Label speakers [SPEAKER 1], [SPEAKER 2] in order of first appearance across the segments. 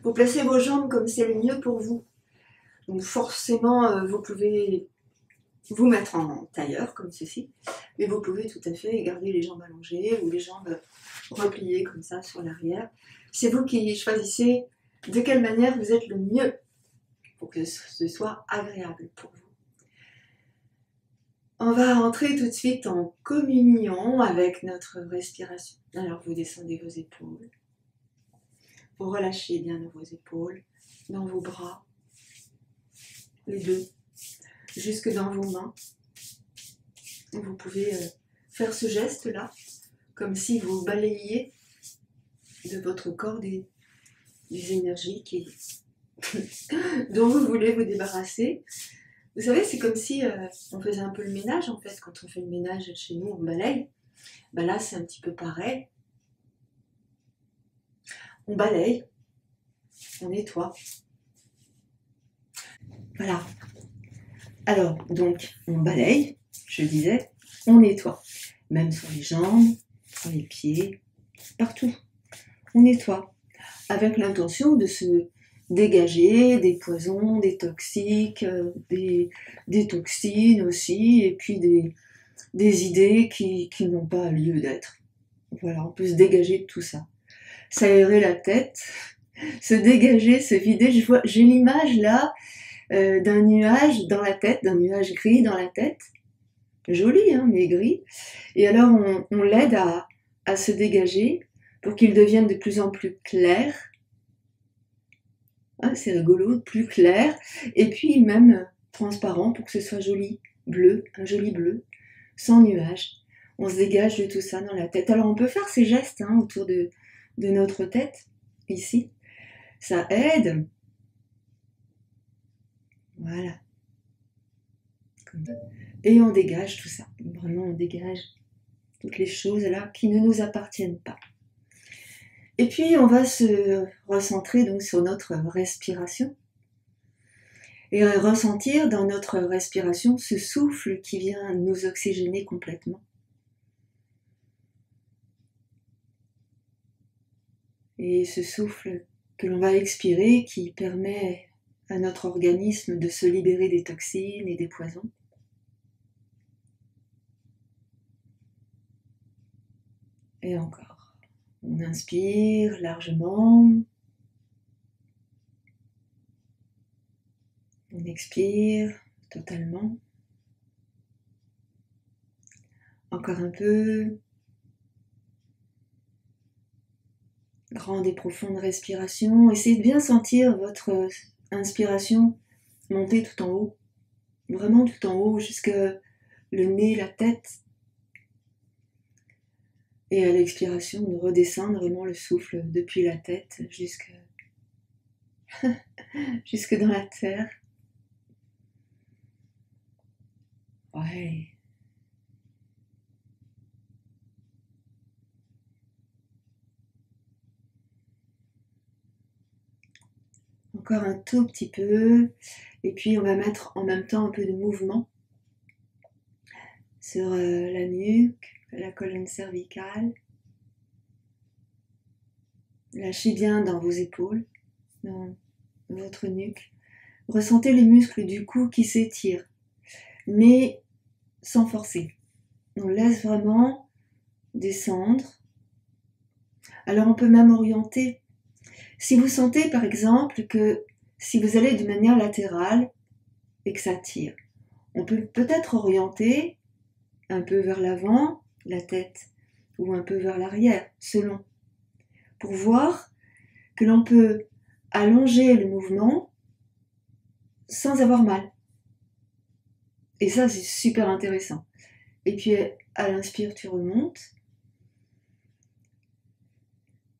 [SPEAKER 1] Vous placez vos jambes comme c'est le mieux pour vous. Donc forcément, vous pouvez vous mettre en tailleur comme ceci, mais vous pouvez tout à fait garder les jambes allongées ou les jambes repliées comme ça sur l'arrière. C'est vous qui choisissez de quelle manière vous êtes le mieux pour que ce soit agréable pour vous. On va entrer tout de suite en communion avec notre respiration. Alors vous descendez vos épaules, vous relâchez bien vos épaules, dans vos bras, les deux, jusque dans vos mains. Vous pouvez faire ce geste-là, comme si vous balayiez de votre corps des énergies dont vous voulez vous débarrasser. Vous savez, c'est comme si on faisait un peu le ménage, en fait. Quand on fait le ménage chez nous, on balaye. Ben là, c'est un petit peu pareil. On balaye, on nettoie. Voilà. Alors, donc, on balaye, je disais, on nettoie. Même sur les jambes, sur les pieds, partout. On nettoie. Avec l'intention de se dégager des poisons, des toxiques, des toxines aussi, et puis des idées qui n'ont pas lieu d'être. Voilà, on peut se dégager de tout ça. S'aérer la tête, se dégager, se vider. J'ai l'image là d'un nuage dans la tête, d'un nuage gris dans la tête. Joli, hein, mais gris. Et alors on l'aide à se dégager pour qu'il devienne de plus en plus clair. Ah, c'est rigolo, plus clair. Et puis même transparent pour que ce soit joli, bleu, un joli bleu, sans nuage. On se dégage de tout ça dans la tête. Alors on peut faire ces gestes autour de notre tête, ici. Ça aide. Voilà. Et on dégage tout ça. Vraiment, on dégage toutes les choses là qui ne nous appartiennent pas. Et puis, on va se recentrer donc sur notre respiration. Et ressentir dans notre respiration ce souffle qui vient nous oxygéner complètement. Et ce souffle que l'on va expirer qui permet à notre organisme de se libérer des toxines et des poisons. Et encore. On inspire largement. On expire totalement. Encore un peu. Grande et profonde respiration. Essayez de bien sentir votre inspiration monter tout en haut. Vraiment tout en haut, jusque le nez, la tête. Et à l'expiration, de redescendre vraiment le souffle depuis la tête jusque dans la terre. Ouais. Encore un tout petit peu. Et puis on va mettre en même temps un peu de mouvement sur la nuque, la colonne cervicale. Lâchez bien dans vos épaules, dans votre nuque. Ressentez les muscles du cou qui s'étirent, mais sans forcer. On laisse vraiment descendre. Alors on peut même orienter. Si vous sentez par exemple que si vous allez de manière latérale et que ça tire, on peut peut-être orienter un peu vers l'avant, la tête, ou un peu vers l'arrière, selon, pour voir que l'on peut allonger le mouvement sans avoir mal. Et ça, c'est super intéressant. Et puis, à l'inspire, tu remontes.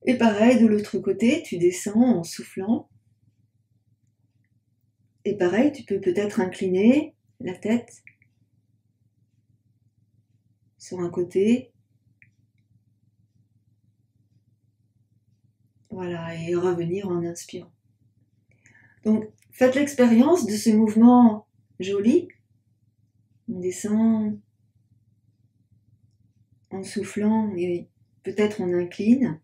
[SPEAKER 1] Et pareil, de l'autre côté, tu descends en soufflant. Et pareil, tu peux peut-être incliner la tête sur un côté. Voilà, et revenir en inspirant. Donc, faites l'expérience de ce mouvement joli. On descend en soufflant et peut-être on incline.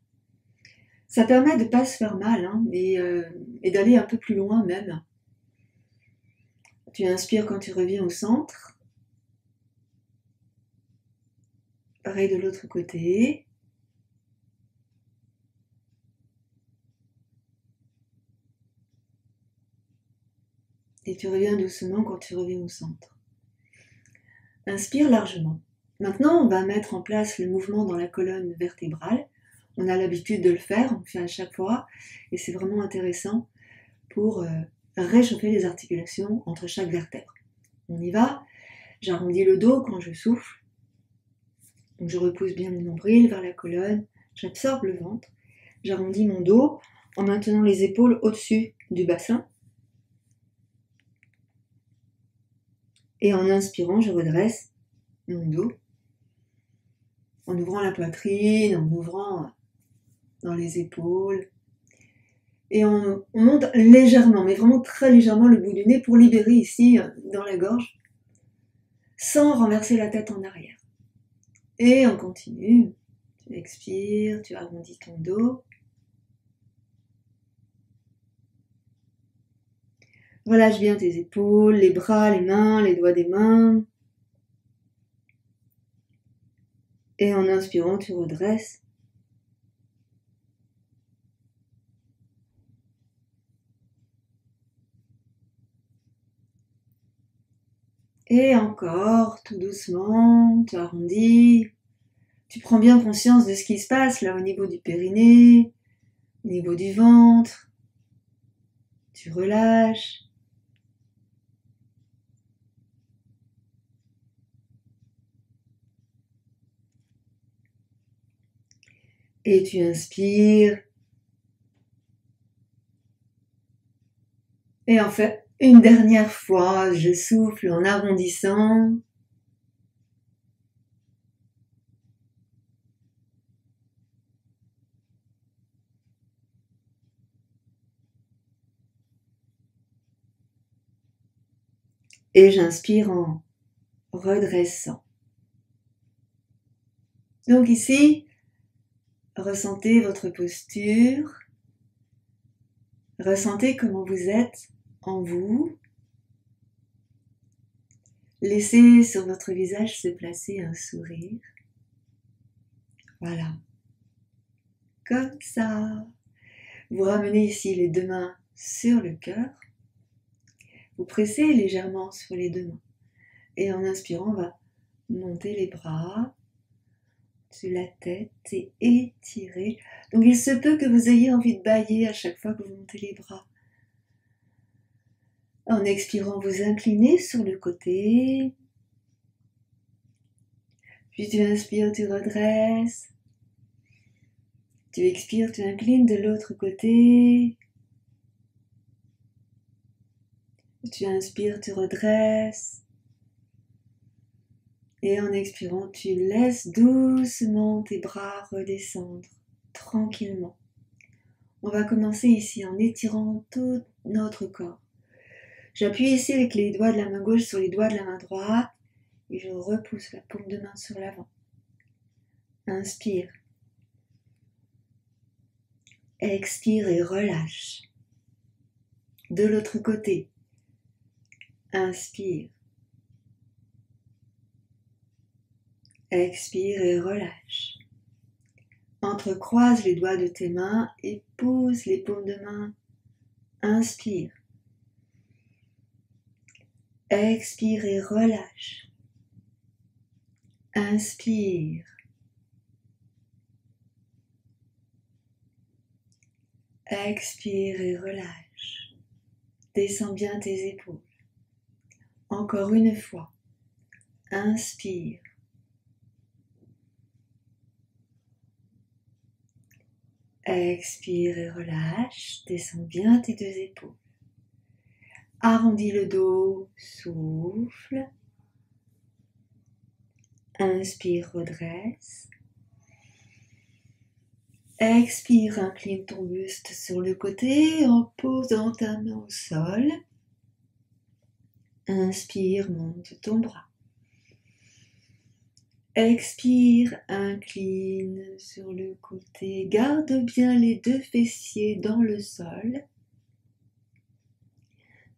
[SPEAKER 1] Ça permet de ne pas se faire mal hein, et d'aller un peu plus loin même. Tu inspires quand tu reviens au centre. Pareil de l'autre côté. Et tu reviens doucement quand tu reviens au centre. Inspire largement. Maintenant, on va mettre en place le mouvement dans la colonne vertébrale. On a l'habitude de le faire, on le fait à chaque fois. Et c'est vraiment intéressant pour réchauffer les articulations entre chaque vertèbre. On y va. J'arrondis le dos quand je souffle. Donc je repousse bien le nombril vers la colonne. J'absorbe le ventre. J'arrondis mon dos en maintenant les épaules au-dessus du bassin. Et en inspirant, je redresse mon dos. En ouvrant la poitrine, en ouvrant dans les épaules. Et on monte légèrement, mais vraiment très légèrement le bout du nez pour libérer ici dans la gorge, sans renverser la tête en arrière. Et on continue. Tu expires, tu arrondis ton dos. Relâche bien tes épaules, les bras, les mains, les doigts des mains. Et en inspirant, tu redresses. Et encore, tout doucement, tu arrondis. Tu prends bien conscience de ce qui se passe là au niveau du périnée, au niveau du ventre. Tu relâches. Et tu inspires. Et en fait, une dernière fois, je souffle en arrondissant. Et j'inspire en redressant. Donc ici, ressentez votre posture. Ressentez comment vous êtes en vous. Laissez sur votre visage se placer un sourire. Voilà. Comme ça. Vous ramenez ici les deux mains sur le cœur. Vous pressez légèrement sur les deux mains. Et en inspirant, on va monter les bras sur la tête et étirer. Donc il se peut que vous ayez envie de bâiller à chaque fois que vous montez les bras. En expirant, vous inclinez sur le côté. Puis tu inspires, tu redresses. Tu expires, tu inclines de l'autre côté. Tu inspires, tu redresses. Et en expirant, tu laisses doucement tes bras redescendre, tranquillement. On va commencer ici en étirant tout notre corps. J'appuie ici avec les doigts de la main gauche sur les doigts de la main droite et je repousse la paume de main sur l'avant. Inspire. Expire et relâche. De l'autre côté. Inspire. Expire et relâche. Entrecroise les doigts de tes mains et pousse les paumes de main. Inspire. Expire et relâche. Inspire. Expire et relâche. Descends bien tes épaules. Encore une fois. Inspire. Expire et relâche. Descends bien tes deux épaules. Arrondis le dos. Souffle. Inspire, redresse. Expire, incline ton buste sur le côté en posant ta main au sol. Inspire, monte ton bras. Expire, incline sur le côté. Garde bien les deux fessiers dans le sol.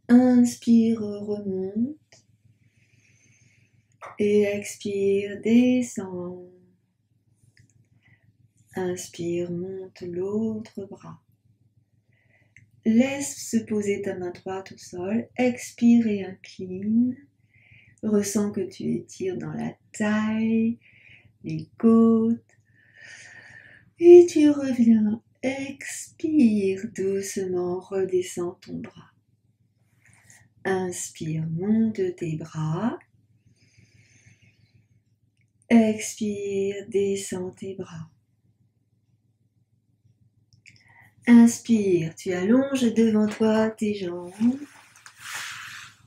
[SPEAKER 1] Inspire, remonte. Et expire, descend. Inspire, monte l'autre bras. Laisse se poser ta main droite au sol. Expire et incline. Ressens que tu étires dans la taille, les côtes. Et tu reviens. Expire doucement, redescends ton bras. Inspire, monte tes bras. Expire, descends tes bras. Inspire, tu allonges devant toi tes jambes.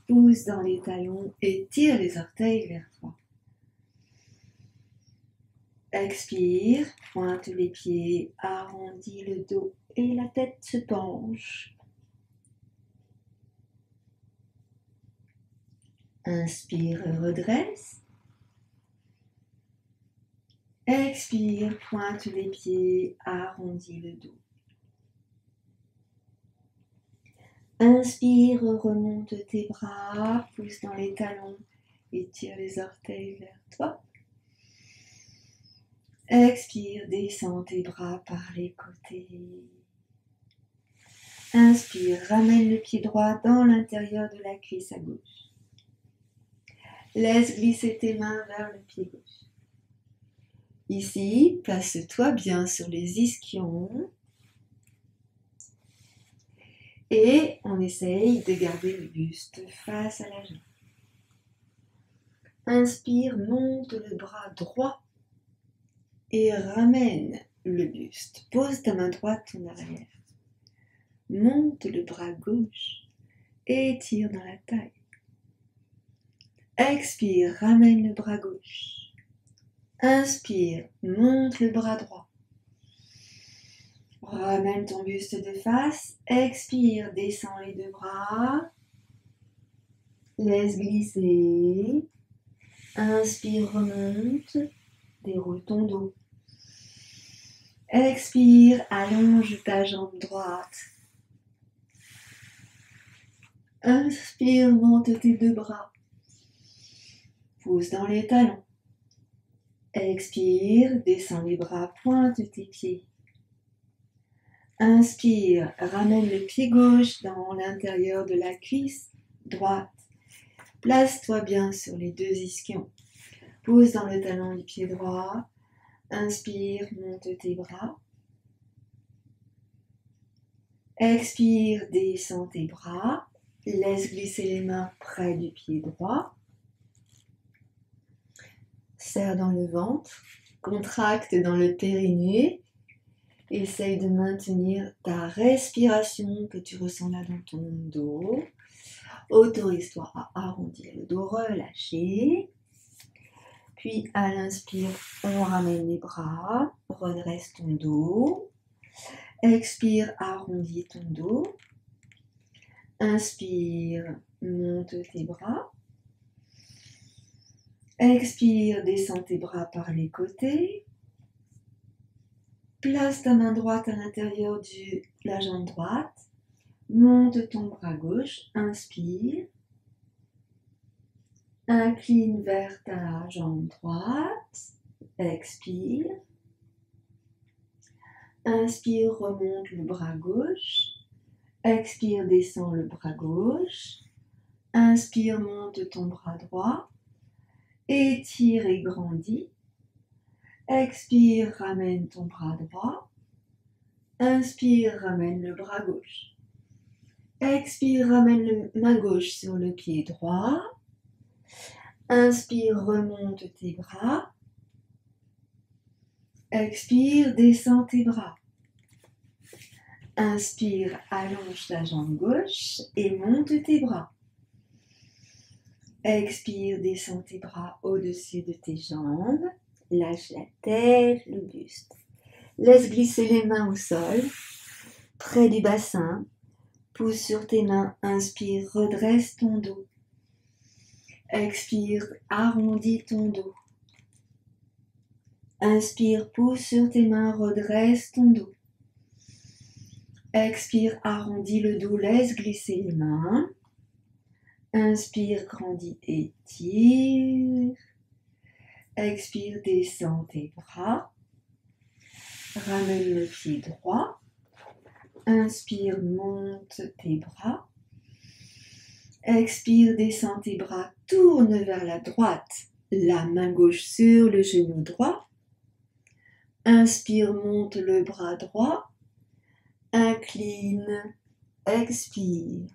[SPEAKER 1] Pousse dans les talons et tire les orteils vers toi. Expire, pointe les pieds, arrondis le dos et la tête se penche. Inspire, redresse. Expire, pointe les pieds, arrondis le dos. Inspire, remonte tes bras, pousse dans les talons et tire les orteils vers toi. Expire, descends tes bras par les côtés. Inspire, ramène le pied droit dans l'intérieur de la cuisse à gauche. Laisse glisser tes mains vers le pied gauche. Ici, place-toi bien sur les ischions. Et on essaye de garder le buste face à la jambe. Inspire, monte le bras droit et ramène le buste. Pose ta main droite en arrière. Monte le bras gauche et tire dans la taille. Expire, ramène le bras gauche. Inspire, monte le bras droit. Ramène ton buste de face. Expire, descends les deux bras. Laisse glisser. Inspire, remonte. Déroule ton dos. Expire, allonge ta jambe droite. Inspire, monte tes deux bras. Pousse dans les talons. Expire, descends les bras, pointe tes pieds. Inspire, ramène le pied gauche dans l'intérieur de la cuisse droite. Place-toi bien sur les deux ischions. Pousse dans le talon du pied droit. Inspire, monte tes bras. Expire, descends tes bras. Laisse glisser les mains près du pied droit. Serre dans le ventre. Contracte dans le périnée. Essaye de maintenir ta respiration que tu ressens là dans ton dos. Autorise-toi à arrondir le dos, relâcher. Puis à l'inspire, on ramène les bras, redresse ton dos. Expire, arrondis ton dos. Inspire, monte tes bras. Expire, descends tes bras par les côtés. Place ta main droite à l'intérieur de la jambe droite. Monte ton bras gauche. Inspire. Incline vers ta jambe droite. Expire. Inspire, remonte le bras gauche. Expire, descends le bras gauche. Inspire, monte ton bras droit. Étire et grandis. Expire, ramène ton bras droit. Inspire, ramène le bras gauche. Expire, ramène la main gauche sur le pied droit. Inspire, remonte tes bras. Expire, descends tes bras. Inspire, allonge ta jambe gauche et monte tes bras. Expire, descends tes bras au-dessus de tes jambes. Lâche la tête, le buste. Laisse glisser les mains au sol, près du bassin. Pousse sur tes mains. Inspire, redresse ton dos. Expire, arrondis ton dos. Inspire, pousse sur tes mains, redresse ton dos. Expire, arrondis le dos, laisse glisser les mains. Inspire, grandis, étire. Expire, descends tes bras. Ramène le pied droit. Inspire, monte tes bras. Expire, descends tes bras, tourne vers la droite. La main gauche sur le genou droit. Inspire, monte le bras droit. Incline, expire.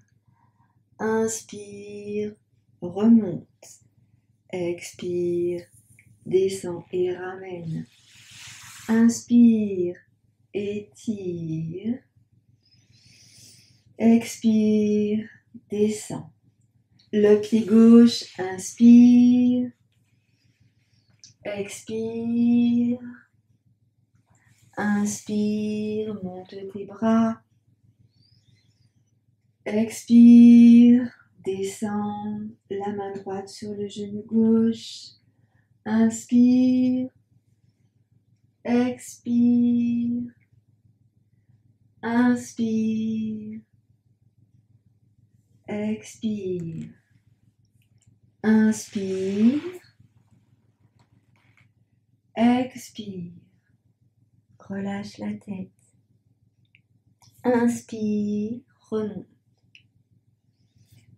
[SPEAKER 1] Inspire, remonte. Expire, descend et ramène. Inspire, étire. Expire, descend. Le pied gauche, inspire. Expire. Inspire, monte tes bras. Expire, descends, la main droite sur le genou gauche. Inspire. Expire. Inspire. Expire. Inspire. Expire. Relâche la tête. Inspire, remonte.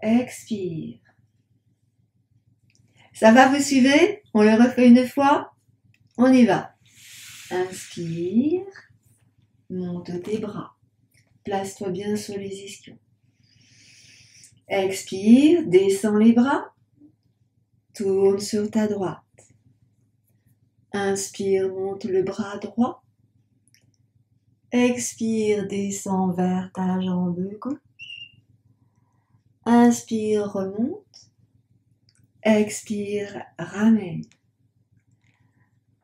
[SPEAKER 1] Expire. Ça va, vous suivez? On le refait une fois? On y va. Inspire. Monte tes bras. Place-toi bien sur les ischions. Expire, descends les bras. Tourne sur ta droite. Inspire, monte le bras droit. Expire, descends vers ta jambe gauche. Inspire, remonte. Expire, ramène.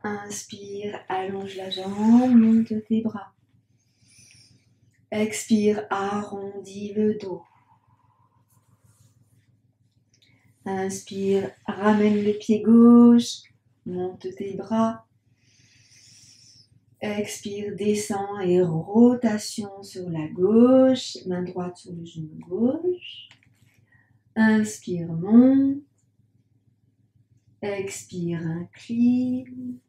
[SPEAKER 1] Inspire, allonge la jambe, monte tes bras. Expire, arrondis le dos. Inspire, ramène le pied gauche, monte tes bras. Expire, descends et rotation sur la gauche, main droite sur le genou gauche. Inspire, monte. Expire, incline.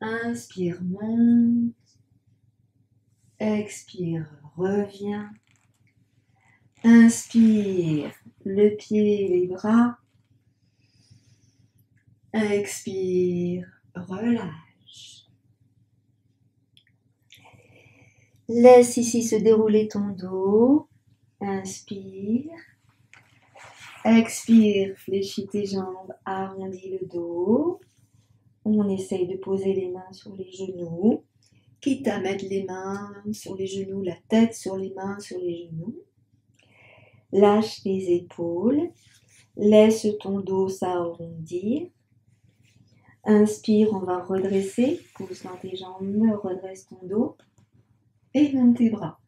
[SPEAKER 1] Inspire, monte. Expire, reviens. Inspire, le pied et les bras. Expire, relâche. Laisse ici se dérouler ton dos. Inspire. Expire, fléchis tes jambes, arrondis le dos. On essaye de poser les mains sur les genoux. Quitte à mettre les mains sur les genoux, la tête sur les mains, sur les genoux. Lâche les épaules. Laisse ton dos s'arrondir. Inspire, on va redresser. Pousse dans tes jambes, redresse ton dos. Et monte tes bras.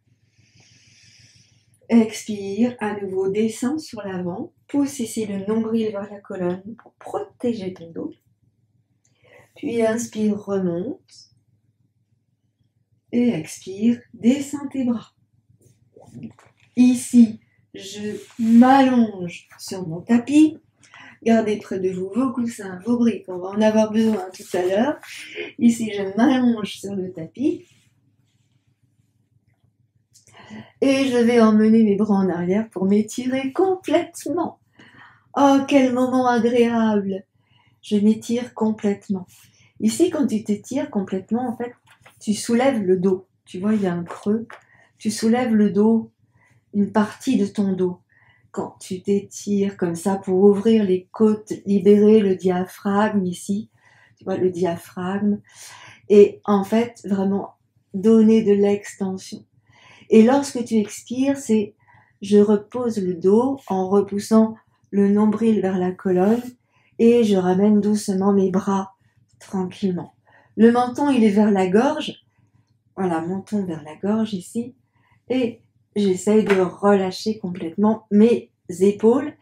[SPEAKER 1] Expire, à nouveau descends sur l'avant. Pousse ici le nombril vers la colonne pour protéger ton dos. Puis inspire, remonte. Et expire, descends tes bras. Ici, je m'allonge sur mon tapis. Gardez près de vous vos coussins, vos briques, on va en avoir besoin tout à l'heure. Ici, je m'allonge sur le tapis. Et je vais emmener mes bras en arrière pour m'étirer complètement. Oh, quel moment agréable! Je m'étire complètement. Ici, quand tu t'étires complètement, en fait, tu soulèves le dos. Tu vois, il y a un creux. Tu soulèves le dos, une partie de ton dos. Quand tu t'étires comme ça pour ouvrir les côtes, libérer le diaphragme ici. Tu vois, le diaphragme. Et en fait, vraiment donner de l'extension. Et lorsque tu expires, c'est je repose le dos en repoussant le nombril vers la colonne et je ramène doucement mes bras tranquillement. Le menton, il est vers la gorge. Voilà, menton vers la gorge ici. Et j'essaye de relâcher complètement mes épaules,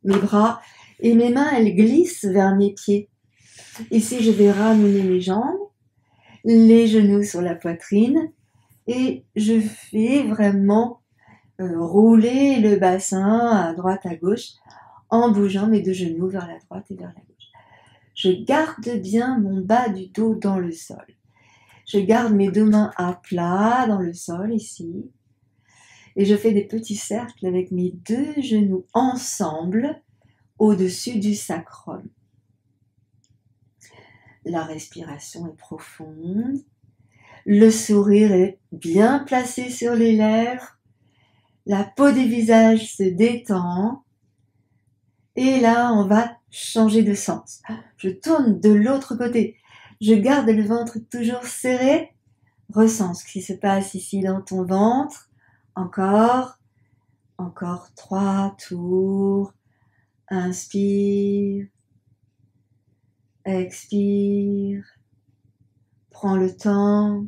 [SPEAKER 1] mes bras et mes mains, elles glissent vers mes pieds. Ici, je vais ramener mes jambes, les genoux sur la poitrine et je fais vraiment rouler le bassin à droite, à gauche en bougeant mes deux genoux vers la droite et vers la gauche. Je garde bien mon bas du dos dans le sol. Je garde mes deux mains à plat dans le sol ici. Et je fais des petits cercles avec mes deux genoux ensemble au-dessus du sacrum. La respiration est profonde. Le sourire est bien placé sur les lèvres. La peau des visages se détend. Et là, on va changer de sens. Je tourne de l'autre côté. Je garde le ventre toujours serré. Ressens ce qui se passe ici dans ton ventre. Encore 3 tours. Inspire. Expire. Prends le temps.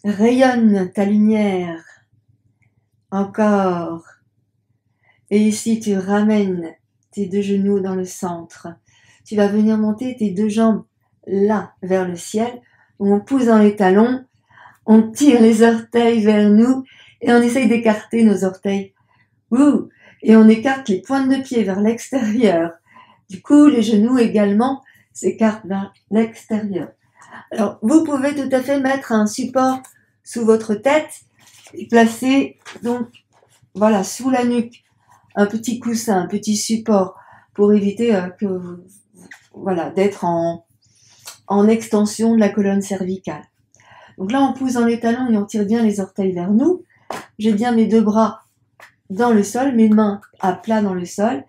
[SPEAKER 1] Rayonne ta lumière. Encore. Et ici, tu ramènes tes deux genoux dans le centre. Tu vas venir monter tes deux jambes là, vers le ciel. On pousse dans les talons. On tire les orteils vers nous et on essaye d'écarter nos orteils. Ouh! Et on écarte les pointes de pied vers l'extérieur. Du coup, les genoux également s'écartent vers l'extérieur. Alors, vous pouvez tout à fait mettre un support sous votre tête et placer, donc, voilà, sous la nuque, un petit coussin, un petit support pour éviter voilà, d'être en extension de la colonne cervicale. Donc là, on pousse dans les talons et on tire bien les orteils vers nous. J'ai bien mes deux bras dans le sol, mes mains à plat dans le sol.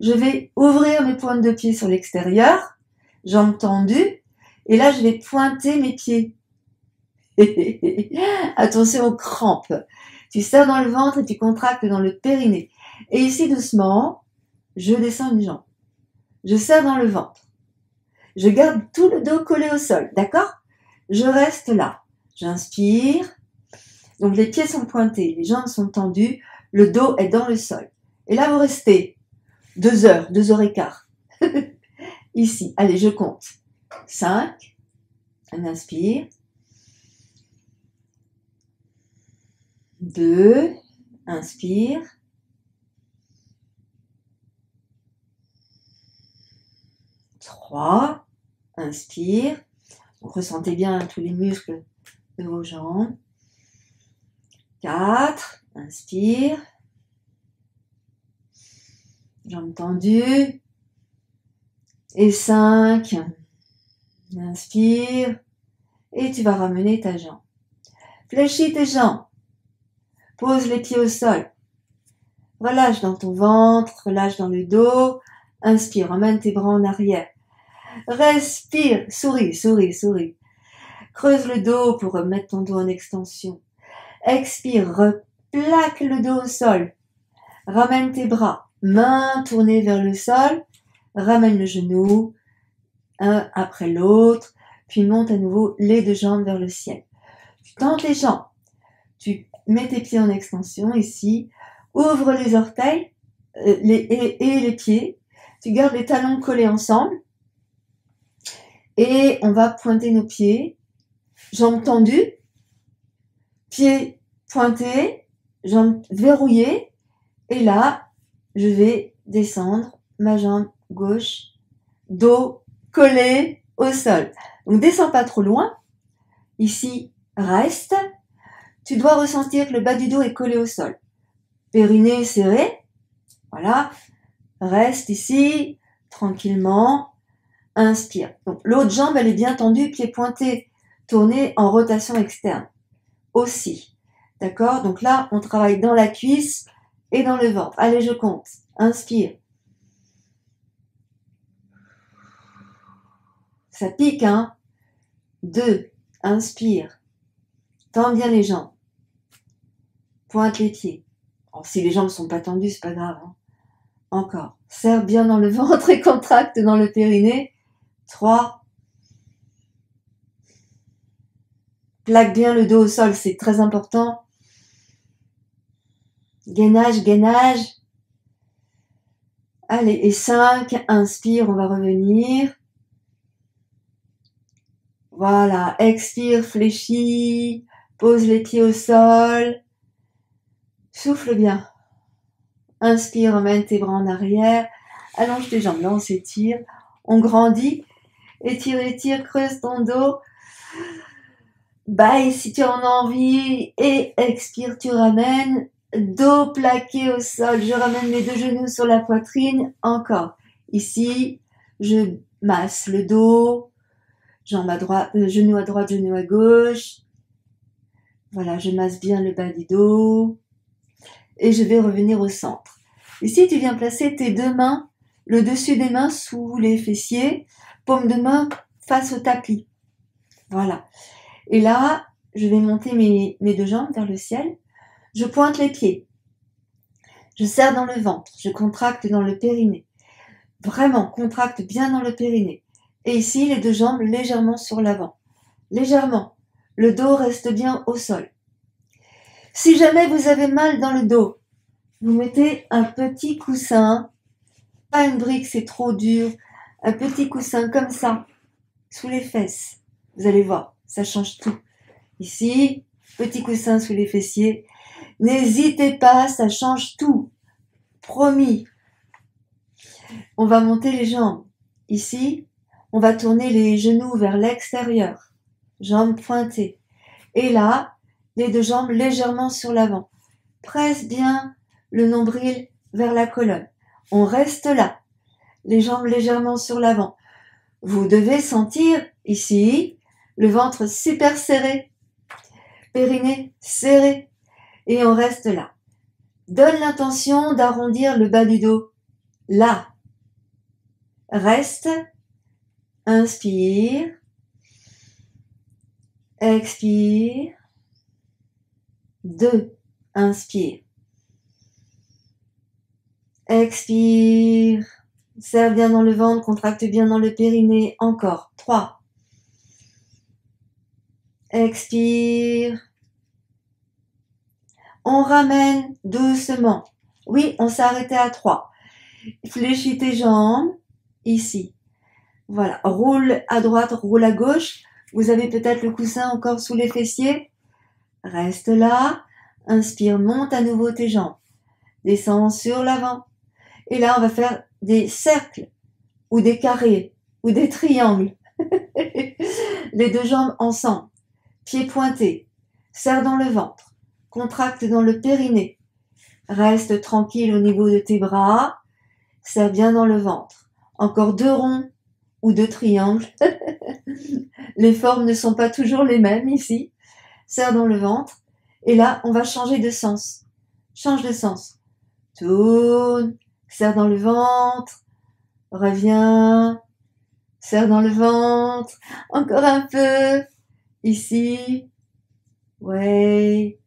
[SPEAKER 1] Je vais ouvrir mes pointes de pied sur l'extérieur, jambes tendues, et là, je vais pointer mes pieds. Attention aux crampes. Tu serres dans le ventre et tu contractes dans le périnée. Et ici, doucement, je descends une jambe. Je serre dans le ventre. Je garde tout le dos collé au sol, d'accord? Je reste là. J'inspire. Donc, les pieds sont pointés, les jambes sont tendues, le dos est dans le sol. Et là, vous restez 2 heures, 2 heures et quart. Ici, allez, je compte. 5. On inspire. 2. Inspire. 3. Inspire. Donc, ressentez bien tous les muscles de vos jambes. 4. Inspire. Jambes tendues. Et 5. Inspire. Et tu vas ramener ta jambe. Fléchis tes jambes. Pose les pieds au sol. Relâche dans ton ventre, relâche dans le dos. Inspire, ramène tes bras en arrière. Respire, souris, souris, souris. Creuse le dos pour remettre ton dos en extension. Expire, replaque le dos au sol. Ramène tes bras, mains tournées vers le sol. Ramène le genou, un après l'autre. Puis monte à nouveau les deux jambes vers le ciel. Tu tends tes jambes. Tu mets tes pieds en extension ici. Ouvre les orteils et les pieds. Tu gardes les talons collés ensemble. Et on va pointer nos pieds. Jambes tendues. Pieds pointés. Jambes verrouillées. Et là, je vais descendre ma jambe gauche. Dos collé au sol. Donc, descends pas trop loin. Ici, reste. Tu dois ressentir que le bas du dos est collé au sol. Périnée serré. Voilà. Reste ici, tranquillement. Inspire. Donc, l'autre jambe, elle est bien tendue, pied pointé, tourné en rotation externe. Aussi. D'accord? Donc là, on travaille dans la cuisse et dans le ventre. Allez, je compte. Inspire. Ça pique, hein? 2. Inspire. Tends bien les jambes. Pointe les pieds. Alors, si les jambes ne sont pas tendues, c'est pas grave. Hein. Encore. Serre bien dans le ventre et contracte dans le périnée. 3. Plaque bien le dos au sol, c'est très important. Gainage, gainage. Allez, et 5, inspire, on va revenir. Voilà, expire, fléchis, pose les pieds au sol, souffle bien. Inspire, emmène tes bras en arrière, allonge tes jambes, là on s'étire, on grandit, étire, étire, creuse ton dos, bye si tu en as envie, et expire, tu ramènes, dos plaqué au sol, je ramène mes 2 genoux sur la poitrine, encore. Ici, je masse le dos, jambe à droite, genou à droite, genou à gauche. Voilà, je masse bien le bas du dos. Et je vais revenir au centre. Ici, tu viens placer tes 2 mains, le dessus des mains sous les fessiers, paume de main face au tapis. Voilà. Et là, je vais monter mes 2 jambes vers le ciel. Je pointe les pieds. Je serre dans le ventre. Je contracte dans le périnée. Vraiment, contracte bien dans le périnée. Et ici, les 2 jambes légèrement sur l'avant. Légèrement. Le dos reste bien au sol. Si jamais vous avez mal dans le dos, vous mettez un petit coussin, pas une brique, c'est trop dur, un petit coussin comme ça, sous les fesses. Vous allez voir, ça change tout. Ici, petit coussin sous les fessiers. N'hésitez pas, ça change tout. Promis. On va monter les jambes. Ici, on va tourner les genoux vers l'extérieur. Jambes pointées. Et là, les 2 jambes légèrement sur l'avant. Presse bien le nombril vers la colonne. On reste là. Les jambes légèrement sur l'avant. Vous devez sentir ici le ventre super serré. Périnée serré. Et on reste là. Donne l'intention d'arrondir le bas du dos. Là. Reste. Inspire. Expire. 2. Inspire. Expire. Serre bien dans le ventre, contracte bien dans le périnée. Encore. 3. Expire. On ramène doucement. Oui, on s'est arrêté à 3. Fléchis tes jambes. Ici. Voilà. Roule à droite, roule à gauche. Vous avez peut-être le coussin encore sous les fessiers. Reste là. Inspire, monte à nouveau tes jambes. Descends sur l'avant. Et là, on va faire des cercles ou des carrés ou des triangles. Les 2 jambes ensemble. Pieds pointés. Serre dans le ventre. Contracte dans le périnée. Reste tranquille au niveau de tes bras. Serre bien dans le ventre. Encore 2 ronds ou 2 triangles. Les formes ne sont pas toujours les mêmes ici. Serre dans le ventre. Et là, on va changer de sens. Change de sens. Tourne. Serre dans le ventre. Reviens. Serre dans le ventre. Encore un peu. Ici. Ouais.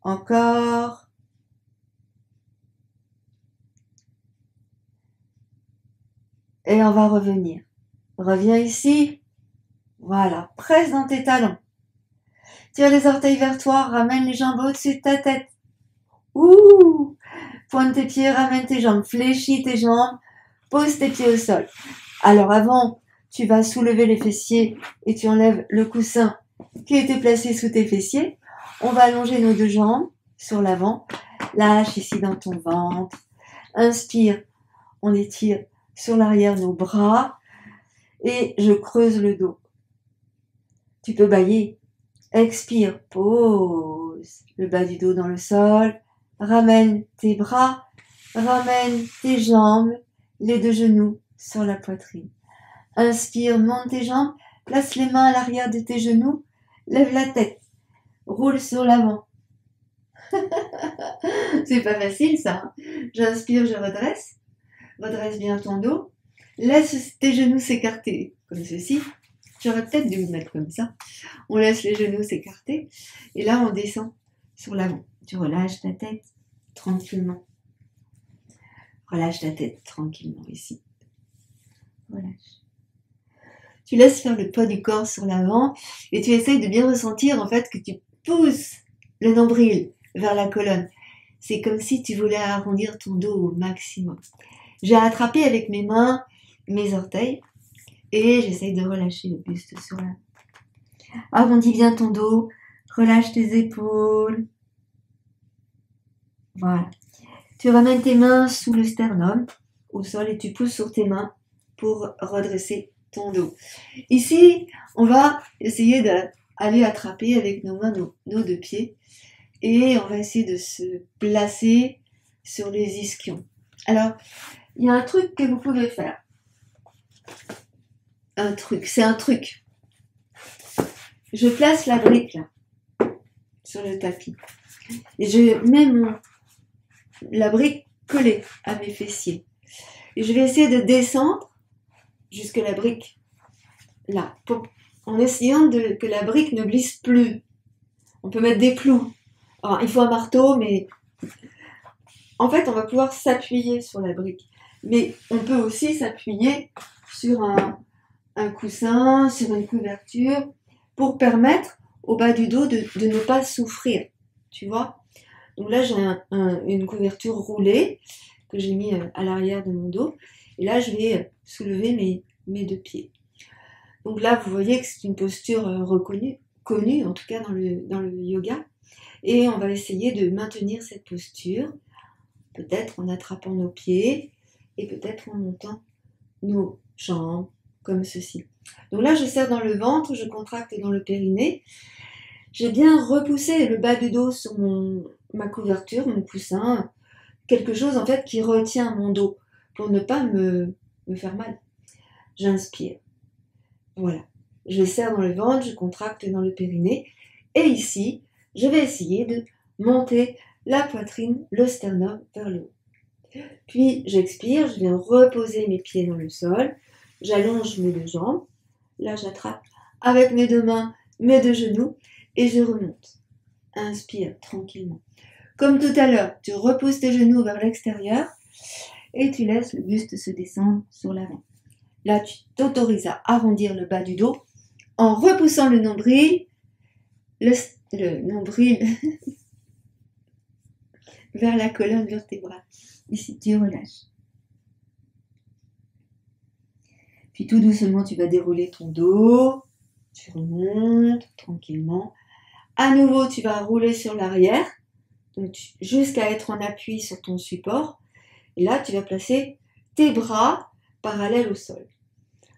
[SPEAKER 1] Encore. Et on va revenir. Reviens ici. Voilà. Presse dans tes talons. Tire les orteils vers toi. Ramène les jambes au-dessus de ta tête. Ouh! Pointe tes pieds, ramène tes jambes. Fléchis tes jambes. Pose tes pieds au sol. Alors avant, tu vas soulever les fessiers et tu enlèves le coussin qui était placé sous tes fessiers. On va allonger nos 2 jambes sur l'avant. Lâche ici dans ton ventre. Inspire. On étire sur l'arrière nos bras. Et je creuse le dos. Tu peux bâiller. Expire. Pose le bas du dos dans le sol. Ramène tes bras. Ramène tes jambes. Les 2 genoux sur la poitrine. Inspire, monte tes jambes, place les mains à l'arrière de tes genoux, lève la tête, roule sur l'avant. C'est pas facile ça. Hein. J'inspire, je redresse bien ton dos, laisse tes genoux s'écarter comme ceci. J'aurais peut-être dû me mettre comme ça. On laisse les genoux s'écarter et là on descend sur l'avant. Tu relâches ta tête tranquillement. Relâche ta tête tranquillement ici. Relâche. Tu laisses faire le poids du corps sur l'avant et tu essayes de bien ressentir en fait que tu pousses le nombril vers la colonne. C'est comme si tu voulais arrondir ton dos au maximum. J'ai attrapé avec mes mains mes orteils et j'essaye de relâcher le buste sur la... Arrondis bien ton dos, relâche tes épaules. Voilà. Tu ramènes tes mains sous le sternum, au sol, et tu pousses sur tes mains pour redresser ton dos. Ici, on va essayer d'aller attraper avec nos mains nos deux pieds et on va essayer de se placer sur les ischions. Alors, il y a un truc que vous pouvez faire. C'est un truc. Je place la brique là, sur le tapis. Et je mets la brique collée à mes fessiers. Et je vais essayer de descendre jusque la brique là, en essayant que la brique ne glisse plus. On peut mettre des clous. Alors, il faut un marteau, mais en fait, on va pouvoir s'appuyer sur la brique. Mais on peut aussi s'appuyer sur un coussin, sur une couverture, pour permettre au bas du dos de ne pas souffrir. Tu vois? Donc là, j'ai une couverture roulée que j'ai mis à l'arrière de mon dos. Et là, je vais soulever mes deux pieds. Donc là, vous voyez que c'est une posture connue, en tout cas dans le yoga. Et on va essayer de maintenir cette posture, peut-être en attrapant nos pieds et peut-être en montant nos jambes, comme ceci. Donc là, je serre dans le ventre, je contracte dans le périnée. J'ai bien repoussé le bas du dos sur ma couverture, mon coussin, quelque chose en fait qui retient mon dos pour ne pas me faire mal. J'inspire. Voilà. Je serre dans le ventre, je contracte dans le périnée. Et ici, je vais essayer de monter la poitrine, le sternum vers le haut. Puis j'expire, je viens reposer mes pieds dans le sol. J'allonge mes deux jambes. Là, j'attrape avec mes deux mains, mes deux genoux et je remonte. Inspire tranquillement. Comme tout à l'heure, tu repousses tes genoux vers l'extérieur et tu laisses le buste se descendre sur l'avant. Là, tu t'autorises à arrondir le bas du dos en repoussant le nombril, le nombril vers la colonne vertébrale. Ici, tu relâches. Puis tout doucement, tu vas dérouler ton dos. Tu remontes tranquillement. À nouveau, tu vas rouler sur l'arrière, donc jusqu'à être en appui sur ton support. Et là, tu vas placer tes bras parallèles au sol.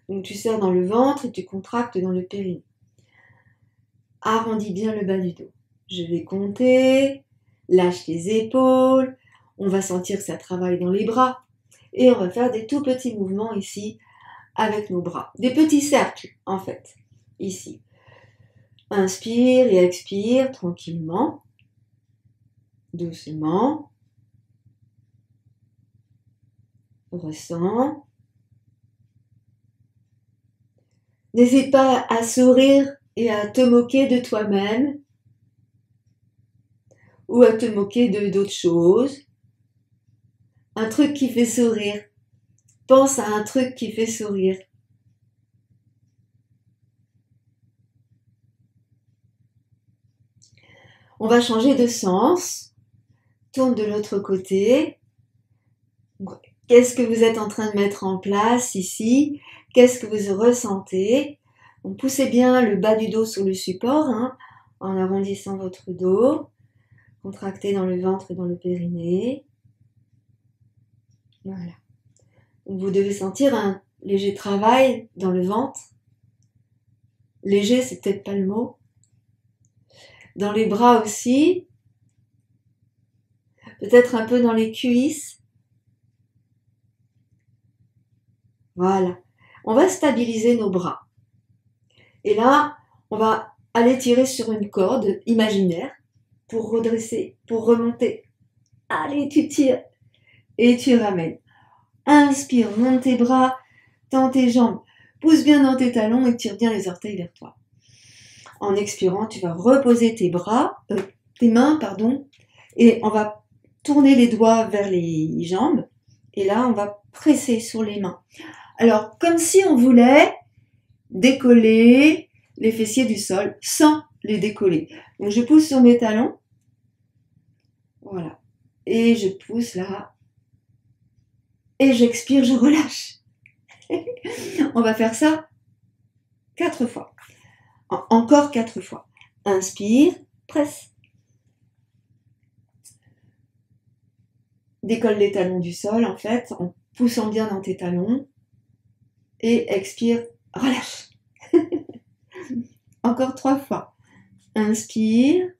[SPEAKER 1] Donc tu serres dans le ventre et tu contractes dans le périnée. Arrondis bien le bas du dos. Je vais compter, lâche les épaules, on va sentir que ça travaille dans les bras. Et on va faire des tout petits mouvements ici avec nos bras. Des petits cercles en fait, ici. Inspire et expire tranquillement, doucement. Ressens. N'hésite pas à sourire et à te moquer de toi-même ou à te moquer d'autres choses. Un truc qui fait sourire. Pense à un truc qui fait sourire. On va changer de sens. Tourne de l'autre côté. Qu'est-ce que vous êtes en train de mettre en place ici? Qu'est-ce que vous ressentez? Donc, poussez bien le bas du dos sur le support, en arrondissant votre dos. Contractez dans le ventre et dans le périnée. Voilà. Donc, vous devez sentir un léger travail dans le ventre. Léger, c'est peut-être pas le mot. Dans les bras aussi. Peut-être un peu dans les cuisses. Voilà. On va stabiliser nos bras. Et là, on va aller tirer sur une corde imaginaire pour redresser, pour remonter. Allez, tu tires et tu ramènes. Inspire, monte tes bras, tends tes jambes, pousse bien dans tes talons et tire bien les orteils vers toi. En expirant, tu vas reposer tes mains, et on va tourner les doigts vers les jambes. Et là, on va presser sur les mains. Alors, comme si on voulait décoller les fessiers du sol sans les décoller. Donc, je pousse sur mes talons. Voilà. Et je pousse là. Et j'expire, je relâche. On va faire ça 4 fois. Encore 4 fois. Inspire, presse. Décolle les talons du sol, en fait, en poussant bien dans tes talons. Et expire, relâche. Encore 3 fois. Inspire.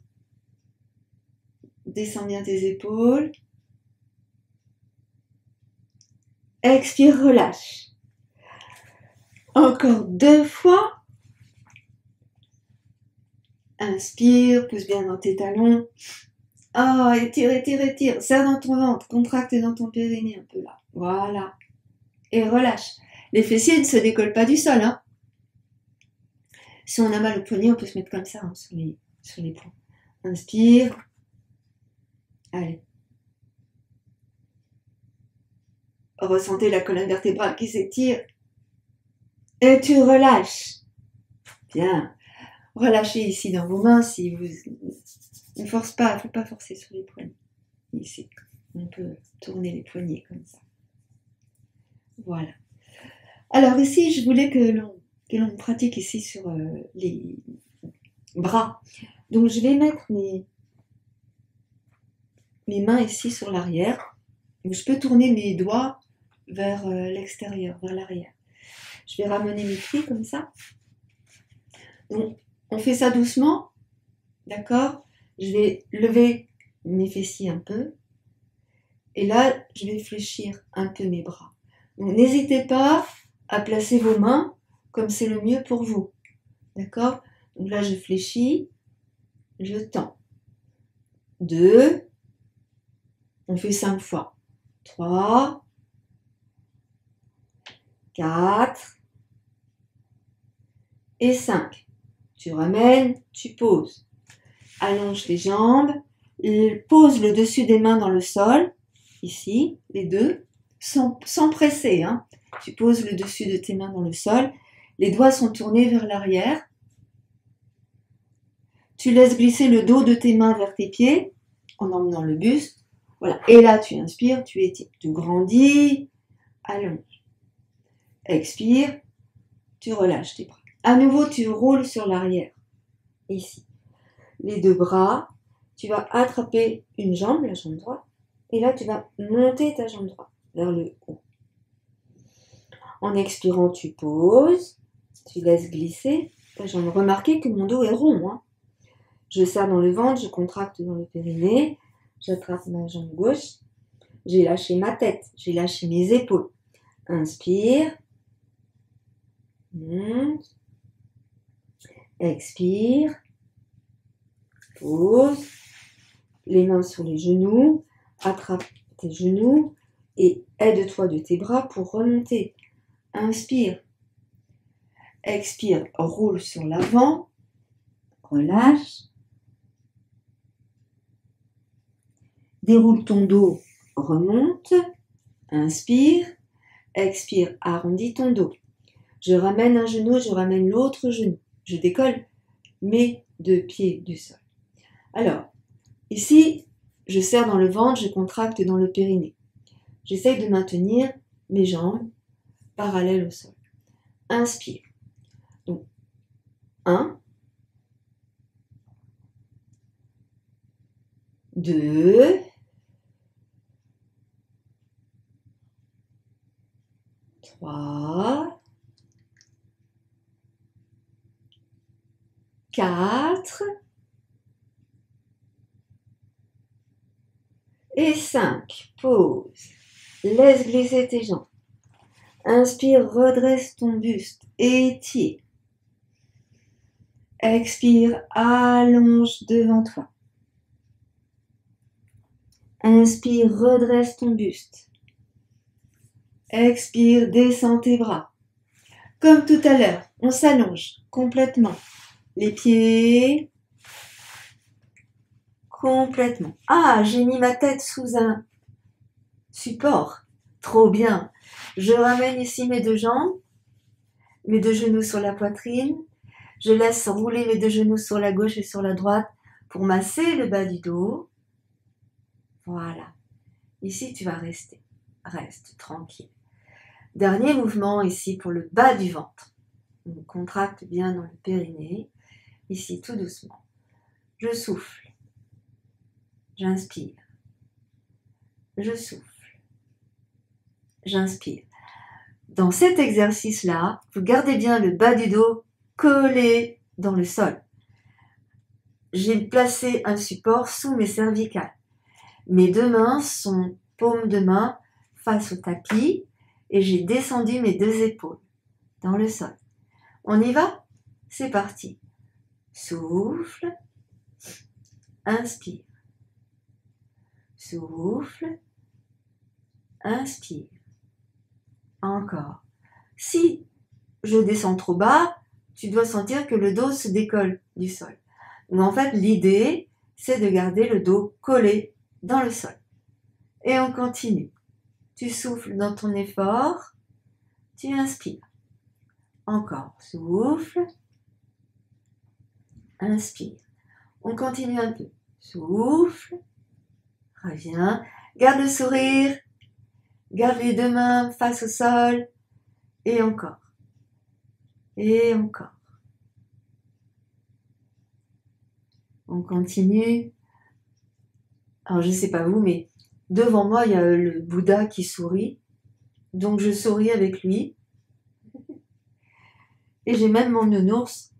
[SPEAKER 1] Descends bien tes épaules. Expire, relâche. Encore 2 fois. Inspire, pousse bien dans tes talons. Ah, étire, étire, étire. Serre dans ton ventre, contracte dans ton périnée un peu là. Voilà. Et relâche. Les fessiers ne se décollent pas du sol, hein. Si on a mal au poignet, on peut se mettre comme ça, hein, sur les poings. Inspire. Allez. Ressentez la colonne vertébrale qui s'étire. Et tu relâches. Bien. Relâchez ici dans vos mains si vous ne forcez pas. Il ne faut pas forcer sur les poignets. Ici. On peut tourner les poignets comme ça. Voilà. Alors ici, je voulais que l'on pratique ici sur les bras. Donc je vais mettre mes mains ici sur l'arrière. Je peux tourner mes doigts vers l'extérieur, vers l'arrière. Je vais ramener mes pieds comme ça. Donc on fait ça doucement. D'accord? Je vais lever mes fessiers un peu. Et là, je vais fléchir un peu mes bras. Donc n'hésitez pas à placer vos mains comme c'est le mieux pour vous. D'accord? Donc là, je fléchis, je tends. 2, on fait 5 fois. 3, 4 et 5. Tu ramènes, tu poses. Allonge tes jambes, pose le dessus des mains dans le sol, ici, les deux, sans presser, hein. Tu poses le dessus de tes mains dans le sol, les doigts sont tournés vers l'arrière. Tu laisses glisser le dos de tes mains vers tes pieds, en emmenant le buste. Voilà. Et là, tu inspires, tu étires, tu grandis, allonge. Expire, tu relâches tes bras. À nouveau, tu roules sur l'arrière, ici. Les deux bras, tu vas attraper une jambe, la jambe droite, et là, tu vas monter ta jambe droite vers le haut. En expirant, tu poses, tu laisses glisser ta jambe. Remarquez que mon dos est rond, hein. Je serre dans le ventre, je contracte dans le périnée, j'attrape ma jambe gauche, j'ai lâché ma tête, j'ai lâché mes épaules. Inspire, monte, expire, pose, les mains sur les genoux, attrape tes genoux et aide-toi de tes bras pour remonter. Inspire, expire, roule sur l'avant, relâche, déroule ton dos, remonte, inspire, expire, arrondis ton dos. Je ramène un genou, je ramène l'autre genou. Je décolle mes deux pieds du sol. Alors, ici, je serre dans le ventre, je contracte dans le périnée. J'essaye de maintenir mes jambes parallèles au sol. Inspire. Donc, 1, 2, 3, 4 et 5. Pause. Laisse glisser tes jambes. Inspire, redresse ton buste, étire. Expire, allonge devant toi. Inspire, redresse ton buste. Expire, descends tes bras. Comme tout à l'heure, on s'allonge complètement. Les pieds, complètement. Ah, j'ai mis ma tête sous un support. Trop bien. Je ramène ici mes deux jambes, mes deux genoux sur la poitrine. Je laisse rouler mes deux genoux sur la gauche et sur la droite pour masser le bas du dos. Voilà. Ici, tu vas rester. reste tranquille. Dernier mouvement ici pour le bas du ventre. On contracte bien dans le périnée, ici tout doucement. Je souffle, j'inspire, je souffle, j'inspire. Dans cet exercice-là, vous gardez bien le bas du dos collé dans le sol. J'ai placé un support sous mes cervicales. Mes deux mains sont paumes de main face au tapis et j'ai descendu mes deux épaules dans le sol. On y va? C'est parti. Souffle, inspire. Souffle, inspire. Encore. Si je descends trop bas, tu dois sentir que le dos se décolle du sol. Donc en fait, l'idée, c'est de garder le dos collé dans le sol. Et on continue. Tu souffles dans ton effort, tu inspires. Encore. Souffle, inspire. On continue un peu. Souffle, reviens. Garde le sourire. Garde les deux mains face au sol. Et encore. Et encore. On continue. Alors, je ne sais pas vous, mais devant moi, il y a le Bouddha qui sourit. Donc, je souris avec lui. Et j'ai même mon nounours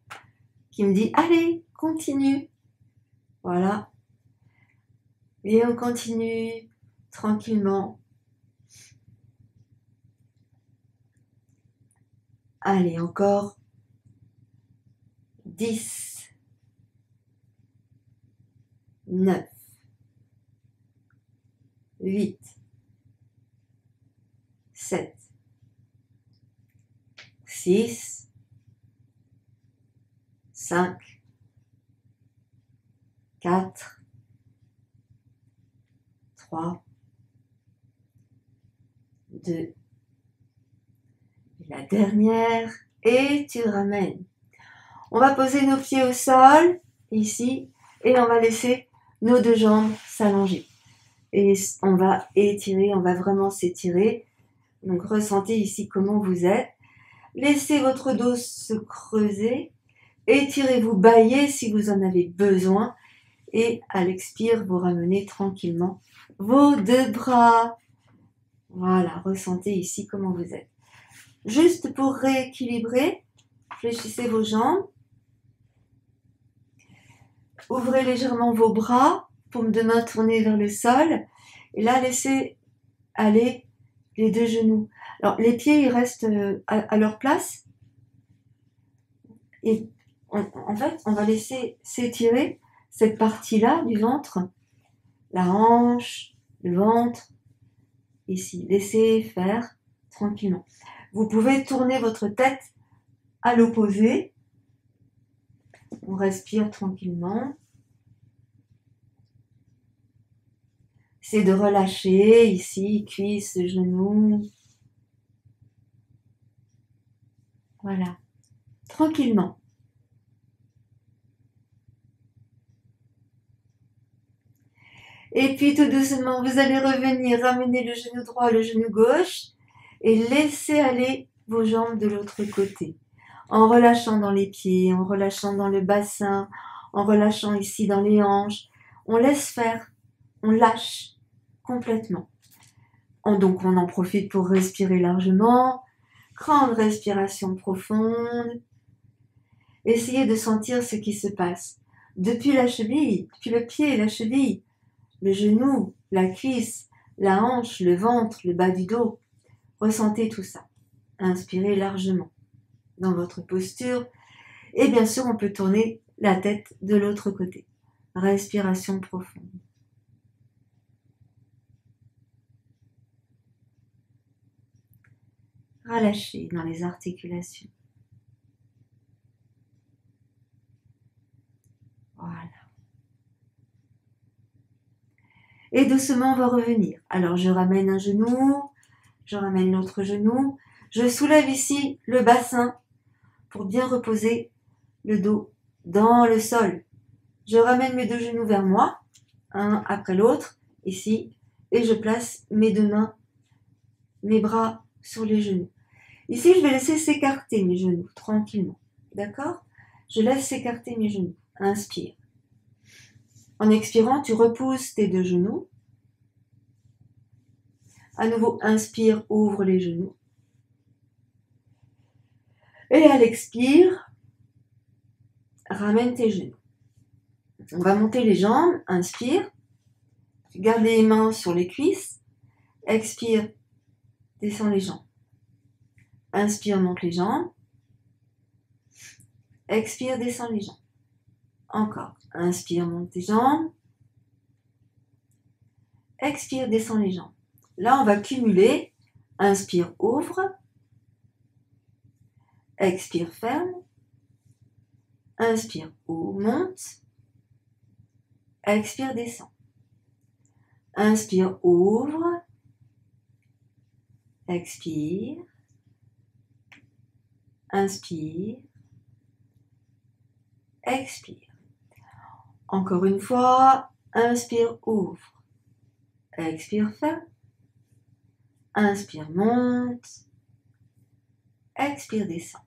[SPEAKER 1] qui me dit « Allez, continue !» Voilà. Et on continue tranquillement. Allez, encore 10, 9, 8, 7, 6, 5, 4, 3, 2, la dernière, et tu ramènes. On va poser nos pieds au sol, ici, et on va laisser nos deux jambes s'allonger. Et on va étirer, on va vraiment s'étirer. Donc ressentez ici comment vous êtes. Laissez votre dos se creuser. Étirez-vous, bâillez si vous en avez besoin. Et à l'expire, vous ramenez tranquillement vos deux bras. Voilà, ressentez ici comment vous êtes. Juste pour rééquilibrer, fléchissez vos jambes. Ouvrez légèrement vos bras, paume de main tournée vers le sol. Et là, laissez aller les deux genoux. Alors, les pieds, ils restent à leur place. Et en fait, on va laisser s'étirer cette partie-là du ventre. La hanche, le ventre. Ici, laissez faire tranquillement. Vous pouvez tourner votre tête à l'opposé. On respire tranquillement. C'est de relâcher ici, cuisses, genoux. Voilà, tranquillement. Et puis tout doucement, vous allez revenir, ramener le genou droit, le genou gauche et laisser aller vos jambes de l'autre côté. En relâchant dans les pieds, en relâchant dans le bassin, en relâchant ici dans les hanches. On laisse faire, on lâche complètement. Donc on en profite pour respirer largement. Grande respiration profonde. Essayez de sentir ce qui se passe. Depuis la cheville, depuis le pied, la cheville, le genou, la cuisse, la hanche, le ventre, le bas du dos. Ressentez tout ça. Inspirez largement dans votre posture. Et bien sûr, on peut tourner la tête de l'autre côté. Respiration profonde. Relâchez dans les articulations. Voilà. Et doucement, on va revenir. Alors, je ramène un genou, je ramène l'autre genou. Je soulève ici le bassin pour bien reposer le dos dans le sol. Je ramène mes deux genoux vers moi, un après l'autre, ici, et je place mes deux mains mes bras sur les genoux. Ici, je vais laisser s'écarter mes genoux tranquillement. D'accord? Je laisse s'écarter mes genoux. Inspire. En expirant, tu repousses tes deux genoux. À nouveau, inspire, ouvre les genoux. Et à l'expire, ramène tes genoux. On va monter les jambes. Inspire. Garde les mains sur les cuisses. Expire, descends les jambes. Inspire, monte les jambes. Expire, descends les jambes. Encore. Inspire, monte tes jambes. Expire, descends les jambes. Là, on va cumuler. Inspire, ouvre. Expire, ferme. Inspire, ouvre, monte. Expire, descend. Inspire, ouvre. Expire. Inspire. Expire. Encore une fois. Inspire, ouvre. Expire, ferme. Inspire, monte. Expire, descend.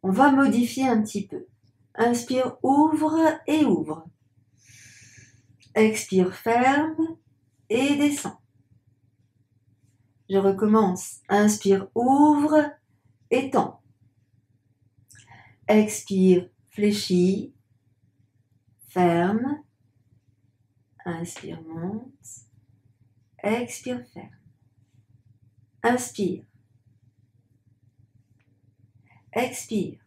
[SPEAKER 1] On va modifier un petit peu. Inspire, ouvre et ouvre. Expire, ferme et descend. Je recommence. Inspire, ouvre, étend. Expire, fléchis, ferme. Inspire, monte. Expire, ferme. Inspire. Expire.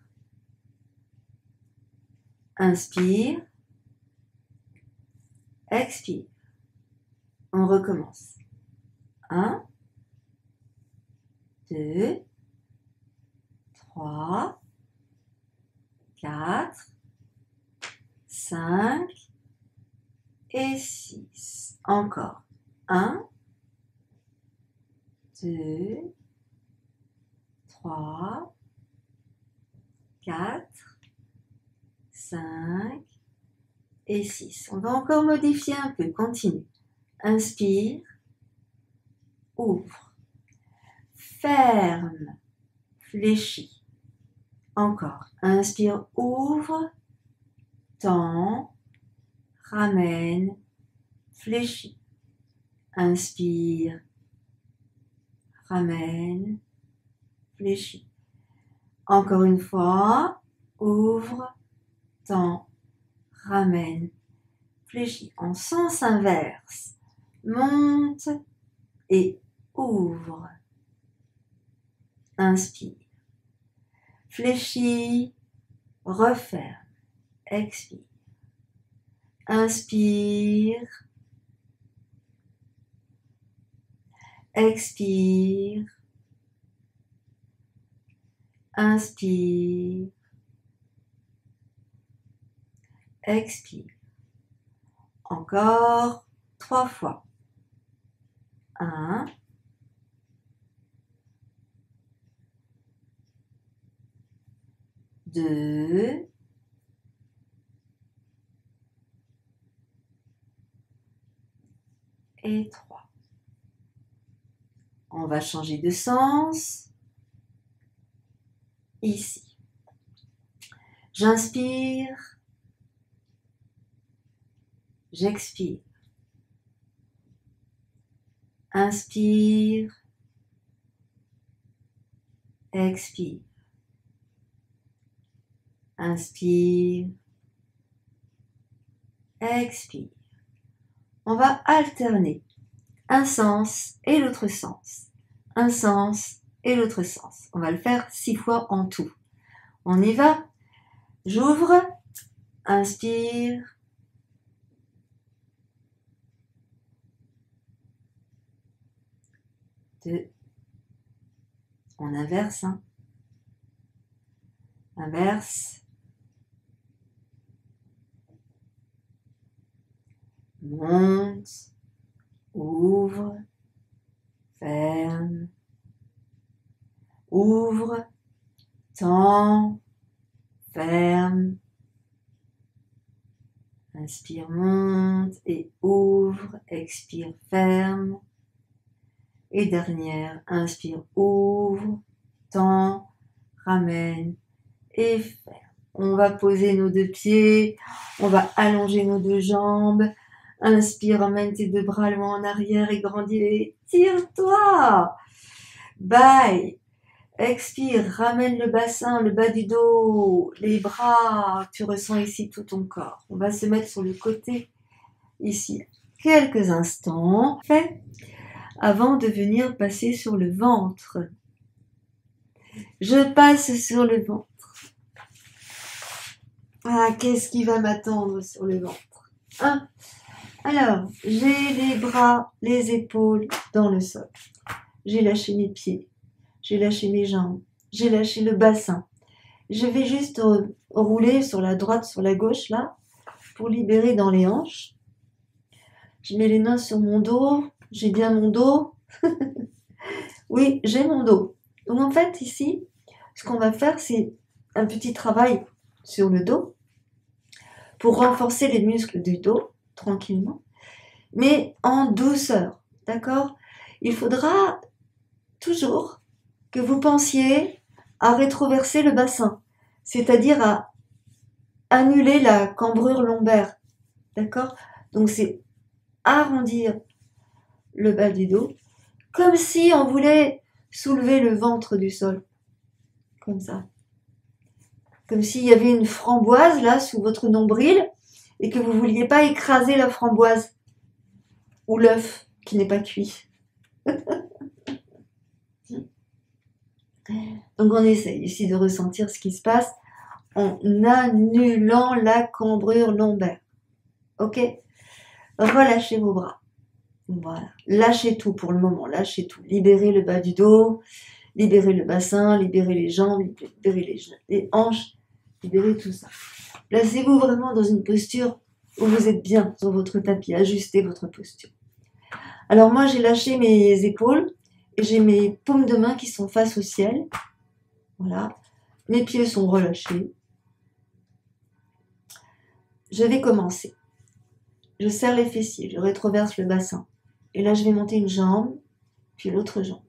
[SPEAKER 1] Inspire. Expire. On recommence. 1, 2, 3, 4, 5 et 6. Encore. 1, 2, 3, 4, 5 et 6. On va encore modifier un peu. Continue. Inspire. Ouvre. Ferme. Fléchis. Encore. Inspire. Ouvre. Tend. Ramène. Fléchis. Inspire. Ramène. Fléchis. Encore une fois. Ouvre. Tend. Ramène. Fléchis. En sens inverse. Monte et ouvre. Inspire. Fléchis. Referme. Expire. Inspire. Expire. Inspire. Expire. Encore 3 fois. 1, 2, 3. On va changer de sens. Ici. J'inspire. J'expire. Inspire. Expire. Inspire. Expire. On va alterner un sens et l'autre sens. Un sens et l'autre sens. On va le faire 6 fois en tout. On y va. J'ouvre. Inspire. On inverse. Inverse. Monte. Ouvre. Ferme. Ouvre. Tend. Ferme. Inspire, monte et ouvre. Expire, ferme. Et dernière, inspire, ouvre, tend, ramène et ferme. On va poser nos deux pieds, on va allonger nos deux jambes. Inspire, emmène tes deux bras loin en arrière et grandis-les. Tire-toi. Bye. Expire, ramène le bassin, le bas du dos, les bras. Tu ressens ici tout ton corps. On va se mettre sur le côté ici quelques instants. Fait avant de venir passer sur le ventre. Je passe sur le ventre. Ah, qu'est-ce qui va m'attendre sur le ventre? Hein? Alors, j'ai les bras, les épaules dans le sol. J'ai lâché mes pieds. J'ai lâché mes jambes. J'ai lâché le bassin. Je vais juste rouler sur la droite, sur la gauche, là, pour libérer dans les hanches. Je mets les mains sur mon dos. J'ai bien mon dos. Oui, j'ai mon dos. Donc en fait, ici, ce qu'on va faire, c'est un petit travail sur le dos pour renforcer les muscles du dos, tranquillement, mais en douceur, d'accord? Il faudra toujours que vous pensiez à rétroverser le bassin, c'est-à-dire à annuler la cambrure lombaire, d'accord? Donc c'est arrondir le bas du dos, comme si on voulait soulever le ventre du sol, comme ça. Comme s'il y avait une framboise là sous votre nombril et que vous ne vouliez pas écraser la framboise ou l'œuf qui n'est pas cuit. Donc on essaye ici de ressentir ce qui se passe en annulant la cambrure lombaire. Ok? Relâchez vos bras. Voilà. Lâchez tout pour le moment. Lâchez tout. Libérez le bas du dos. Libérez le bassin. Libérez les jambes. Libérez les hanches. Libérez tout ça. Placez-vous vraiment dans une posture où vous êtes bien sur votre tapis. Ajustez votre posture. Alors moi, j'ai lâché mes épaules et j'ai mes paumes de main qui sont face au ciel. Voilà. Mes pieds sont relâchés. Je vais commencer. Je serre les fessiers, je rétroverse le bassin. Et là, je vais monter une jambe, puis l'autre jambe.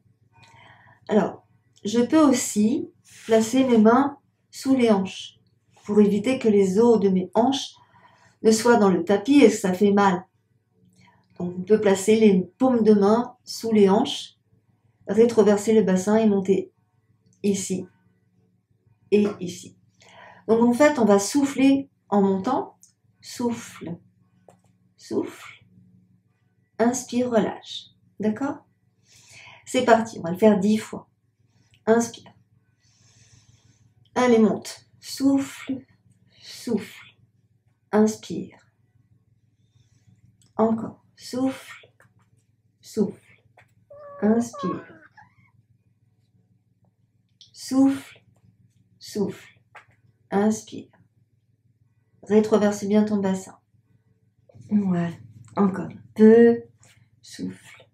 [SPEAKER 1] Alors, je peux aussi placer mes mains sous les hanches pour éviter que les os de mes hanches ne soient dans le tapis et que ça fait mal. Donc, on peut placer les paumes de main sous les hanches, rétroverser le bassin et monter ici et ici. Donc, en fait, on va souffler en montant. Souffle, souffle, inspire, relâche. D'accord? C'est parti, on va le faire 10 fois. Inspire. Allez, monte. Souffle, souffle. Inspire. Encore. Souffle, souffle. Inspire. Souffle, souffle. Inspire. Rétroverse bien ton bassin. Voilà. Encore un peu. Souffle.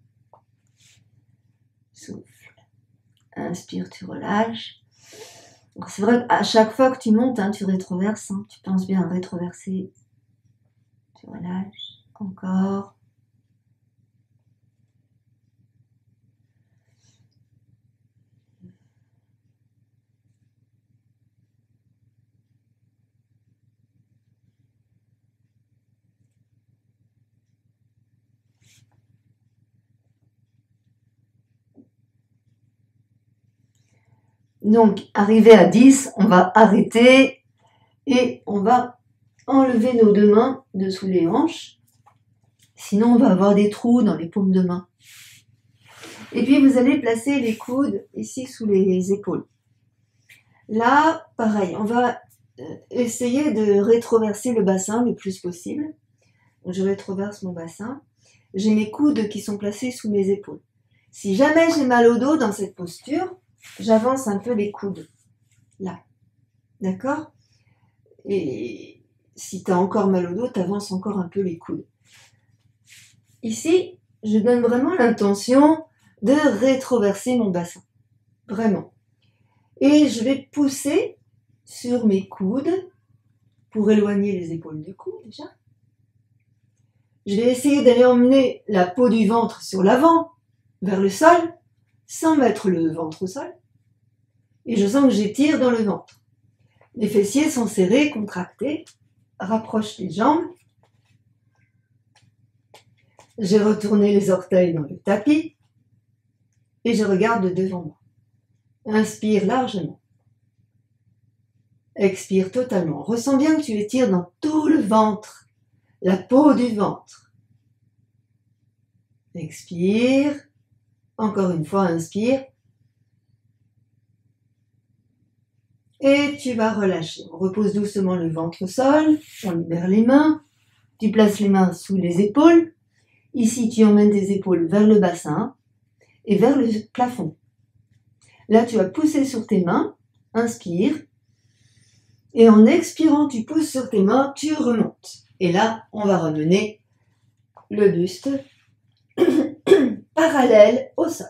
[SPEAKER 1] Souffle. Inspire, tu relâches. C'est vrai qu'à chaque fois que tu montes, tu rétroverses. Tu penses bien à rétroverser. Tu relâches. Encore. Donc, arrivé à 10, on va arrêter et on va enlever nos deux mains dessous les hanches. Sinon, on va avoir des trous dans les paumes de main. Et puis, vous allez placer les coudes ici sous les épaules. Là, pareil, on va essayer de rétroverser le bassin le plus possible. Donc, je rétroverse mon bassin. J'ai mes coudes qui sont placés sous mes épaules. Si jamais j'ai mal au dos dans cette posture, j'avance un peu les coudes. Là. D'accord? Et si tu as encore mal au dos, tu avances encore un peu les coudes. Ici, je donne vraiment l'intention de rétroverser mon bassin. Vraiment. Et je vais pousser sur mes coudes pour éloigner les épaules du cou déjà. Je vais essayer d'aller emmener la peau du ventre sur l'avant vers le sol, sans mettre le ventre au sol. Et je sens que j'étire dans le ventre. Les fessiers sont serrés, contractés. Rapproche les jambes. J'ai retourné les orteils dans le tapis. Et je regarde devant moi. Inspire largement. Expire totalement. Ressens bien que tu étires dans tout le ventre, la peau du ventre. Expire. Encore une fois, inspire. Et tu vas relâcher. On repose doucement le ventre au sol. On libère les mains. Tu places les mains sous les épaules. Ici, tu emmènes tes épaules vers le bassin et vers le plafond. Là, tu vas pousser sur tes mains. Inspire. Et en expirant, tu pousses sur tes mains, tu remontes. Et là, on va ramener le buste parallèle au sol.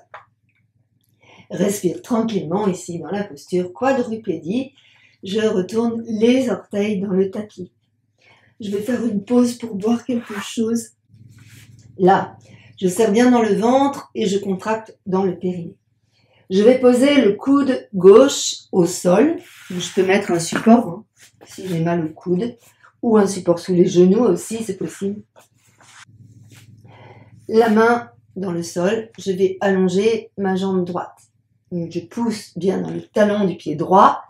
[SPEAKER 1] Respire tranquillement ici dans la posture quadrupédie. Je retourne les orteils dans le tapis. Je vais faire une pause pour boire quelque chose. Là, je serre bien dans le ventre et je contracte dans le périnée. Je vais poser le coude gauche au sol. Je peux mettre un support hein, si j'ai mal au coude ou un support sous les genoux aussi, c'est possible. La main dans le sol, je vais allonger ma jambe droite. Donc, je pousse bien dans le talon du pied droit.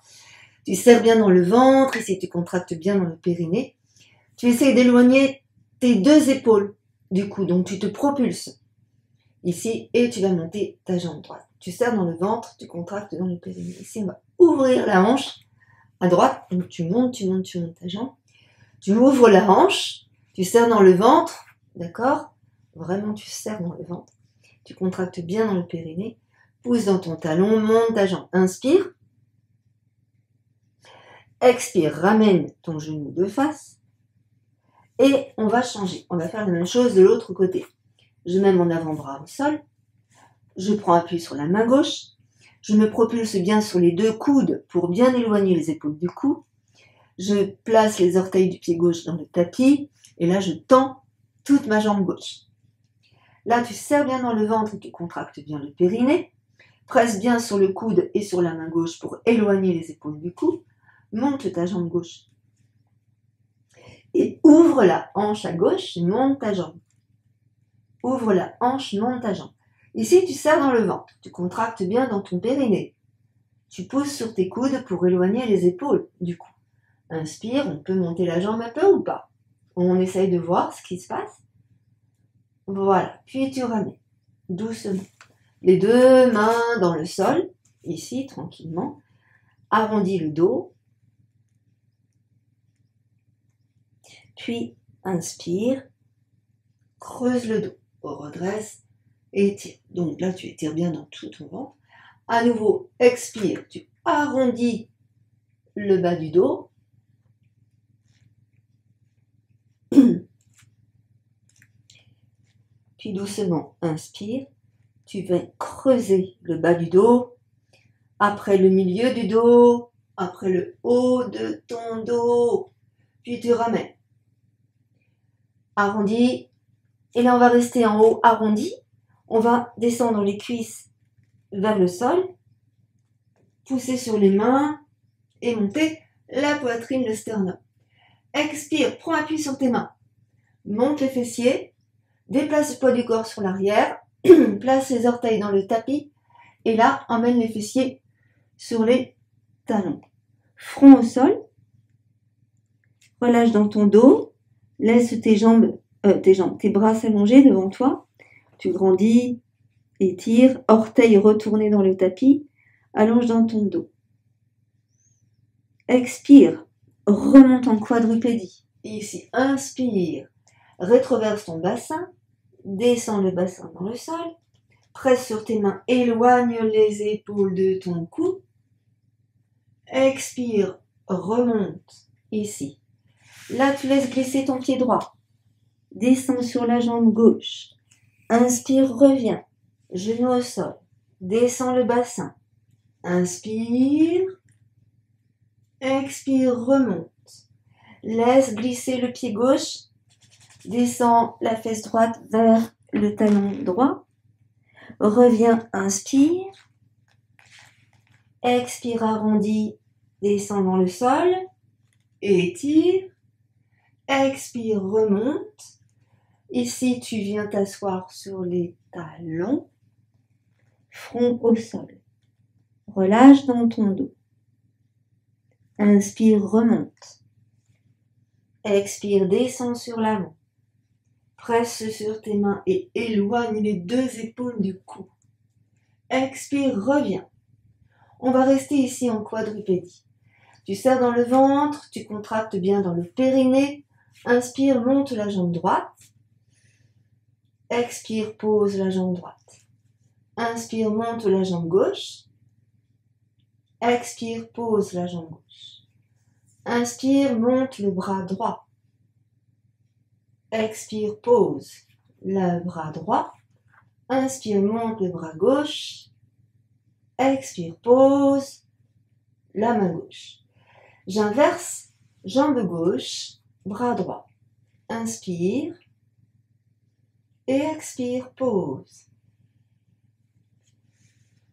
[SPEAKER 1] Tu serres bien dans le ventre, ici tu contractes bien dans le périnée. Tu essayes d'éloigner tes deux épaules du cou, donc tu te propulses ici et tu vas monter ta jambe droite. Tu serres dans le ventre, tu contractes dans le périnée. Ici, on va ouvrir la hanche à droite, donc tu montes ta jambe. Tu ouvres la hanche, tu serres dans le ventre, d'accord? Vraiment, tu serres dans le ventre. Tu contractes bien dans le périnée. Pousse dans ton talon, monte ta jambe. Inspire. Expire, ramène ton genou de face. Et on va changer. On va faire la même chose de l'autre côté. Je mets mon avant-bras au sol. Je prends appui sur la main gauche. Je me propulse bien sur les deux coudes pour bien éloigner les épaules du cou. Je place les orteils du pied gauche dans le tapis. Et là, je tends toute ma jambe gauche. Là, tu serres bien dans le ventre et tu contractes bien le périnée. Presse bien sur le coude et sur la main gauche pour éloigner les épaules du cou. Monte ta jambe gauche. Et ouvre la hanche à gauche et monte ta jambe. Ouvre la hanche, monte ta jambe. Ici, tu serres dans le ventre. Tu contractes bien dans ton périnée. Tu pousses sur tes coudes pour éloigner les épaules du cou. Inspire, on peut monter la jambe un peu ou pas. On essaye de voir ce qui se passe. Voilà, puis tu ramènes doucement. Les deux mains dans le sol, ici, tranquillement. Arrondis le dos. Puis, inspire. Creuse le dos. Redresse. Étire. Donc là, tu étires bien dans tout ton ventre. À nouveau, expire. Tu arrondis le bas du dos. Puis doucement, inspire. Tu vas creuser le bas du dos, après le milieu du dos, après le haut de ton dos. Puis tu ramènes. Arrondi. Et là, on va rester en haut arrondi. On va descendre les cuisses vers le sol. Pousser sur les mains et monter la poitrine, le sternum. Expire, prends appui sur tes mains. Monte les fessiers. Déplace le poids du corps sur l'arrière. Place les orteils dans le tapis. Et là, emmène les fessiers sur les talons. Front au sol. Relâche dans ton dos. Laisse tes bras s'allonger devant toi. Tu grandis, étire, orteils retournés dans le tapis. Allonge dans ton dos. Expire. Remonte en quadrupédie. Et ici, inspire. Rétroverse ton bassin. Descends le bassin dans le sol. Presse sur tes mains. Éloigne les épaules de ton cou. Expire. Remonte. Ici. Là, tu laisses glisser ton pied droit. Descends sur la jambe gauche. Inspire, reviens. Genou au sol. Descends le bassin. Inspire. Expire, remonte. Laisse glisser le pied gauche. Descends la fesse droite vers le talon droit.
[SPEAKER 2] Reviens, inspire. Expire, arrondi, descend dans le sol. Étire. Expire, remonte. Ici, tu viens t'asseoir sur les talons. Front au sol. Relâche dans ton dos. Inspire, remonte. Expire, descend sur l'avant. Presse sur tes mains et éloigne les deux épaules du cou. Expire, reviens. On va rester ici en quadrupédie. Tu serres dans le ventre, tu contractes bien dans le périnée. Inspire, monte la jambe droite. Expire, pose la jambe droite. Inspire, monte la jambe gauche. Expire, pose la jambe gauche. Inspire, monte le bras droit. Expire, pose le bras droit. Inspire, monte le bras gauche. Expire, pose la main gauche. J'inverse, jambe gauche, bras droit. Inspire et expire, pose.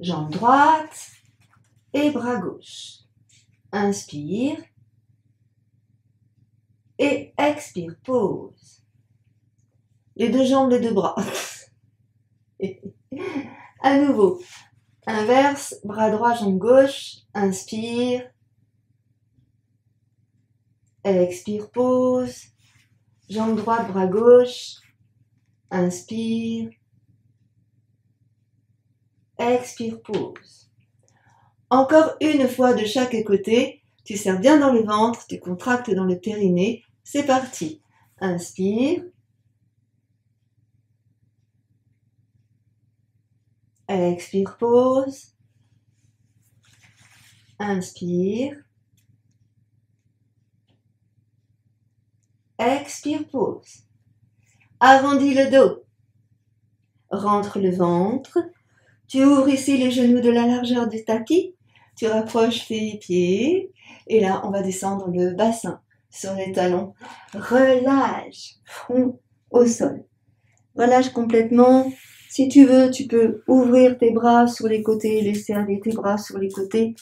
[SPEAKER 2] Jambe droite et bras gauche. Inspire et expire, pose. Les deux jambes, les deux bras. À nouveau. Inverse, bras droit, jambe gauche. Inspire. Expire, pose. Jambe droite, bras gauche. Inspire. Expire, pose. Encore une fois de chaque côté. Tu serres bien dans le ventre, tu contractes dans le périnée. C'est parti. Inspire. Expire, pose. Inspire. Expire, pose. Arrondis le dos. Rentre le ventre. Tu ouvres ici les genoux de la largeur du tapis. Tu rapproches tes pieds. Et là, on va descendre le bassin sur les talons. Relâche. Front au sol. Relâche complètement. Si tu veux, tu peux ouvrir tes bras sur les côtés, laisser aller tes bras sur les côtés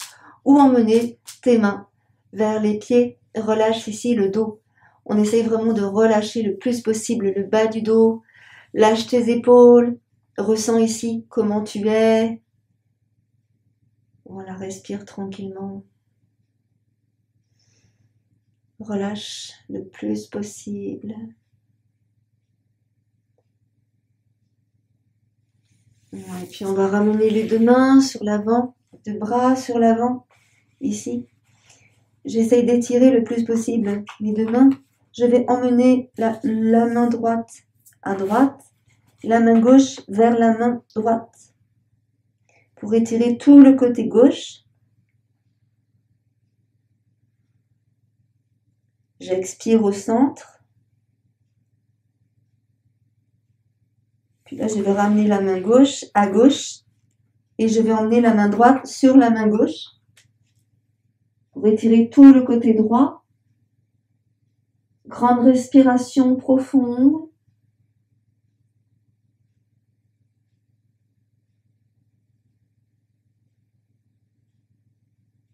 [SPEAKER 2] ou emmener tes mains vers les pieds. Relâche ici le dos. On essaye vraiment de relâcher le plus possible le bas du dos. Lâche tes épaules. Ressens ici comment tu es. Voilà, respire tranquillement. Relâche le plus possible. Et puis on va ramener les deux mains sur l'avant, deux bras sur l'avant, ici. J'essaye d'étirer le plus possible mes deux mains. Je vais emmener la main droite à droite, la main gauche vers la main droite. Pour étirer tout le côté gauche. J'expire au centre. Puis là, je vais ramener la main gauche à gauche et je vais emmener la main droite sur la main gauche pour étirer tout le côté droit. Grande respiration profonde.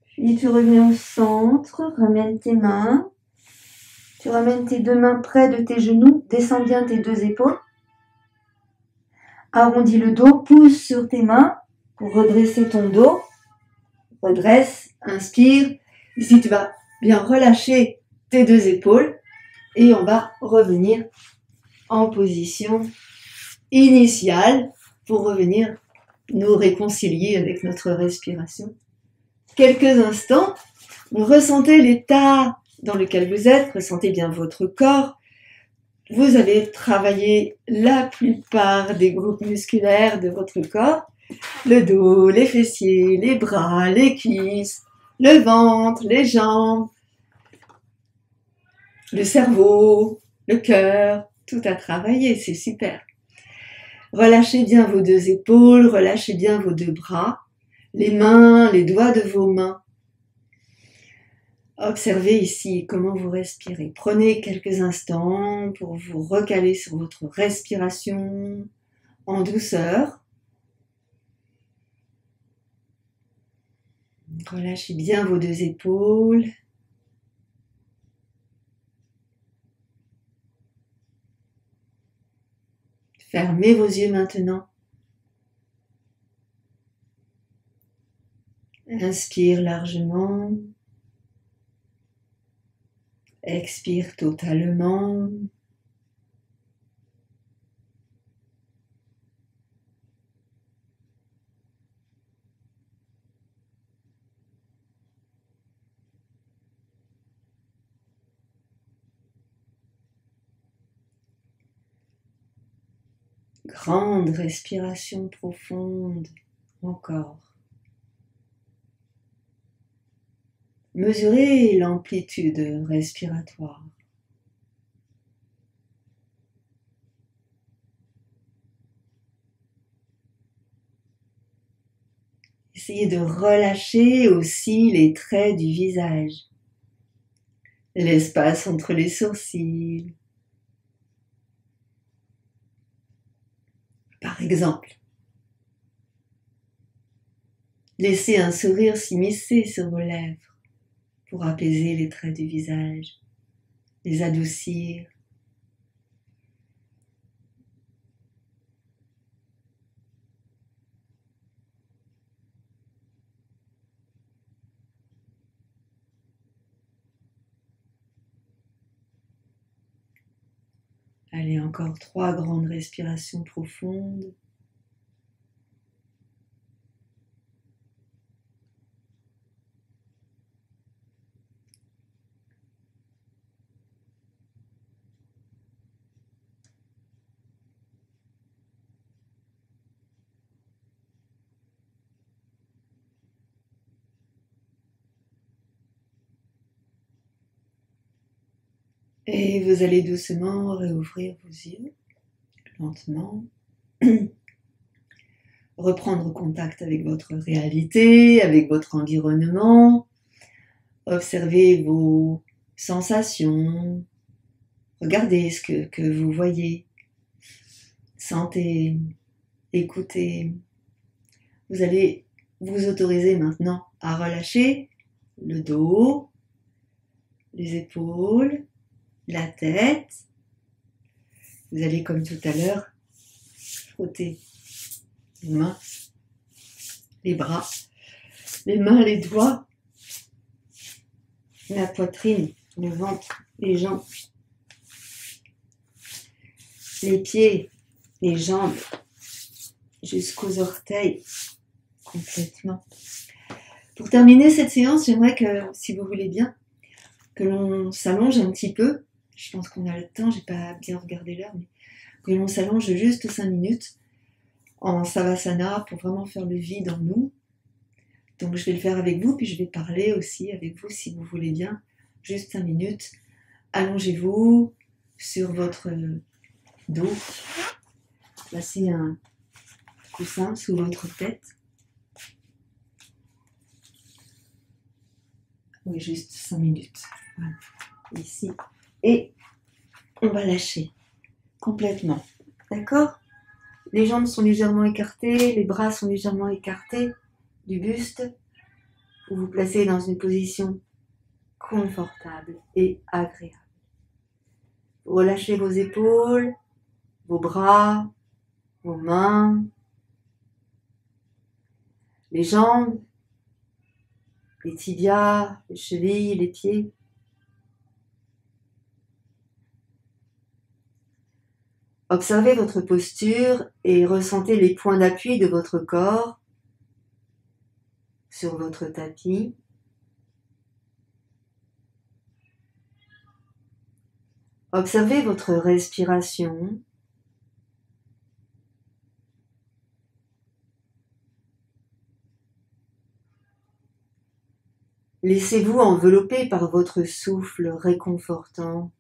[SPEAKER 2] Puis tu reviens au centre, ramène tes mains. Tu ramènes tes deux mains près de tes genoux, descends bien tes deux épaules. Arrondis le dos, pousse sur tes mains pour redresser ton dos. Redresse, inspire. Ici, tu vas bien relâcher tes deux épaules et on va revenir en position initiale pour revenir nous réconcilier avec notre respiration. Quelques instants, ressentez l'état dans lequel vous êtes, ressentez bien votre corps. Vous avez travaillé la plupart des groupes musculaires de votre corps, le dos, les fessiers, les bras, les cuisses, le ventre, les jambes, le cerveau, le cœur, tout a travaillé, c'est super. Relâchez bien vos deux épaules, relâchez bien vos deux bras, les mains, les doigts de vos mains. Observez ici comment vous respirez. Prenez quelques instants pour vous recaler sur votre respiration en douceur.
[SPEAKER 1] Relâchez bien vos deux épaules. Fermez vos yeux maintenant. Inspire largement. Expire totalement. Grande respiration profonde, encore. Mesurez l'amplitude respiratoire. Essayez de relâcher aussi les traits du visage, l'espace entre les sourcils. Par exemple, laissez un sourire s'immiscer sur vos lèvres pour apaiser les traits du visage, les adoucir. Allez, encore 3 grandes respirations profondes. Et vous allez doucement réouvrir vos yeux, lentement. Reprendre contact avec votre réalité, avec votre environnement. Observez vos sensations. Regardez ce que vous voyez. Sentez, écoutez. Vous allez vous autoriser maintenant à relâcher le dos, les épaules, la tête. Vous allez, comme tout à l'heure, frotter les mains, les bras, les mains, les doigts, la poitrine, le ventre, les jambes, les pieds, les jambes, jusqu'aux orteils, complètement. Pour terminer cette séance, j'aimerais que, si vous voulez bien, que l'on s'allonge un petit peu. Je pense qu'on a le temps, j'ai pas bien regardé l'heure, mais que l'on s'allonge juste 5 minutes en Savasana pour vraiment faire le vide en nous. Donc je vais le faire avec vous, puis je vais parler aussi avec vous si vous voulez bien. Juste 5 minutes. Allongez-vous sur votre dos. Placez un coussin sous votre tête. Oui, juste 5 minutes. Voilà. Ici. Et on va lâcher complètement. D'accord ? Les jambes sont légèrement écartées, les bras sont légèrement écartés du buste. Vous vous placez dans une position confortable et agréable. Vous relâchez vos épaules, vos bras, vos mains, les jambes, les tibias, les chevilles, les pieds. Observez votre posture et ressentez les points d'appui de votre corps sur votre tapis. Observez votre respiration. Laissez-vous envelopper par votre souffle réconfortant.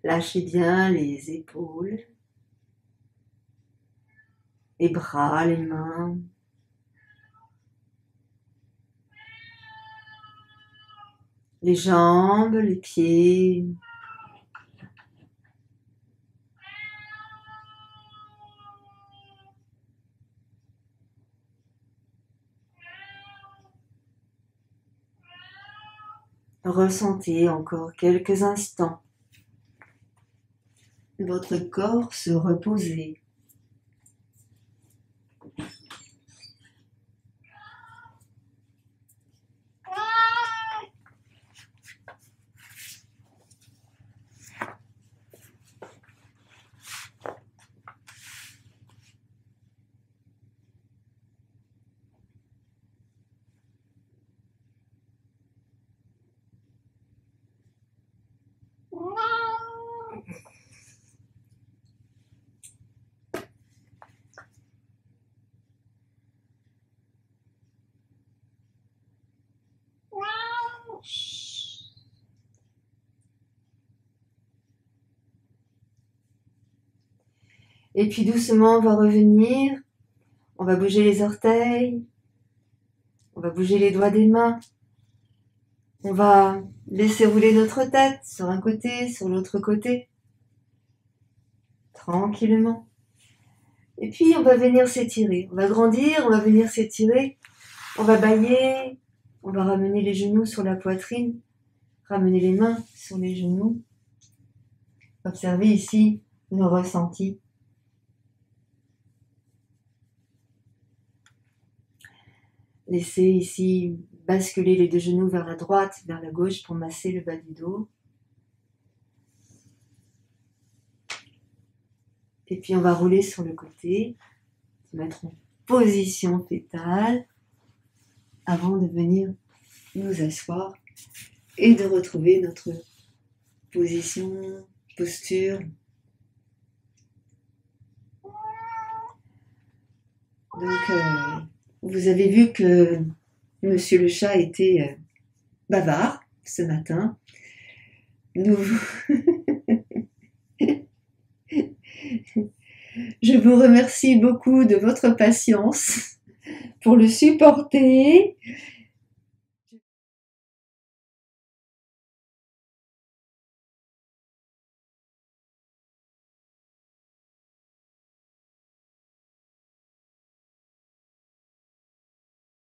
[SPEAKER 1] Lâchez bien les épaules, les bras, les mains. les jambes, les pieds. Ressentez encore quelques instants votre corps se reposer. Et puis doucement, on va revenir. On va bouger les orteils. On va bouger les doigts des mains. On va laisser rouler notre tête sur un côté, sur l'autre côté. Tranquillement. Et puis, on va venir s'étirer. On va grandir, on va venir s'étirer. On va bâiller. On va ramener les genoux sur la poitrine. Ramener les mains sur les genoux. Observez ici nos ressentis. Laissez ici basculer les deux genoux vers la droite, vers la gauche pour masser le bas du dos. Et puis on va rouler sur le côté, se mettre en position fétale avant de venir nous asseoir et de retrouver notre position, posture. Donc, vous avez vu que Monsieur le chat était bavard ce matin. Je vous remercie beaucoup de votre patience pour le supporter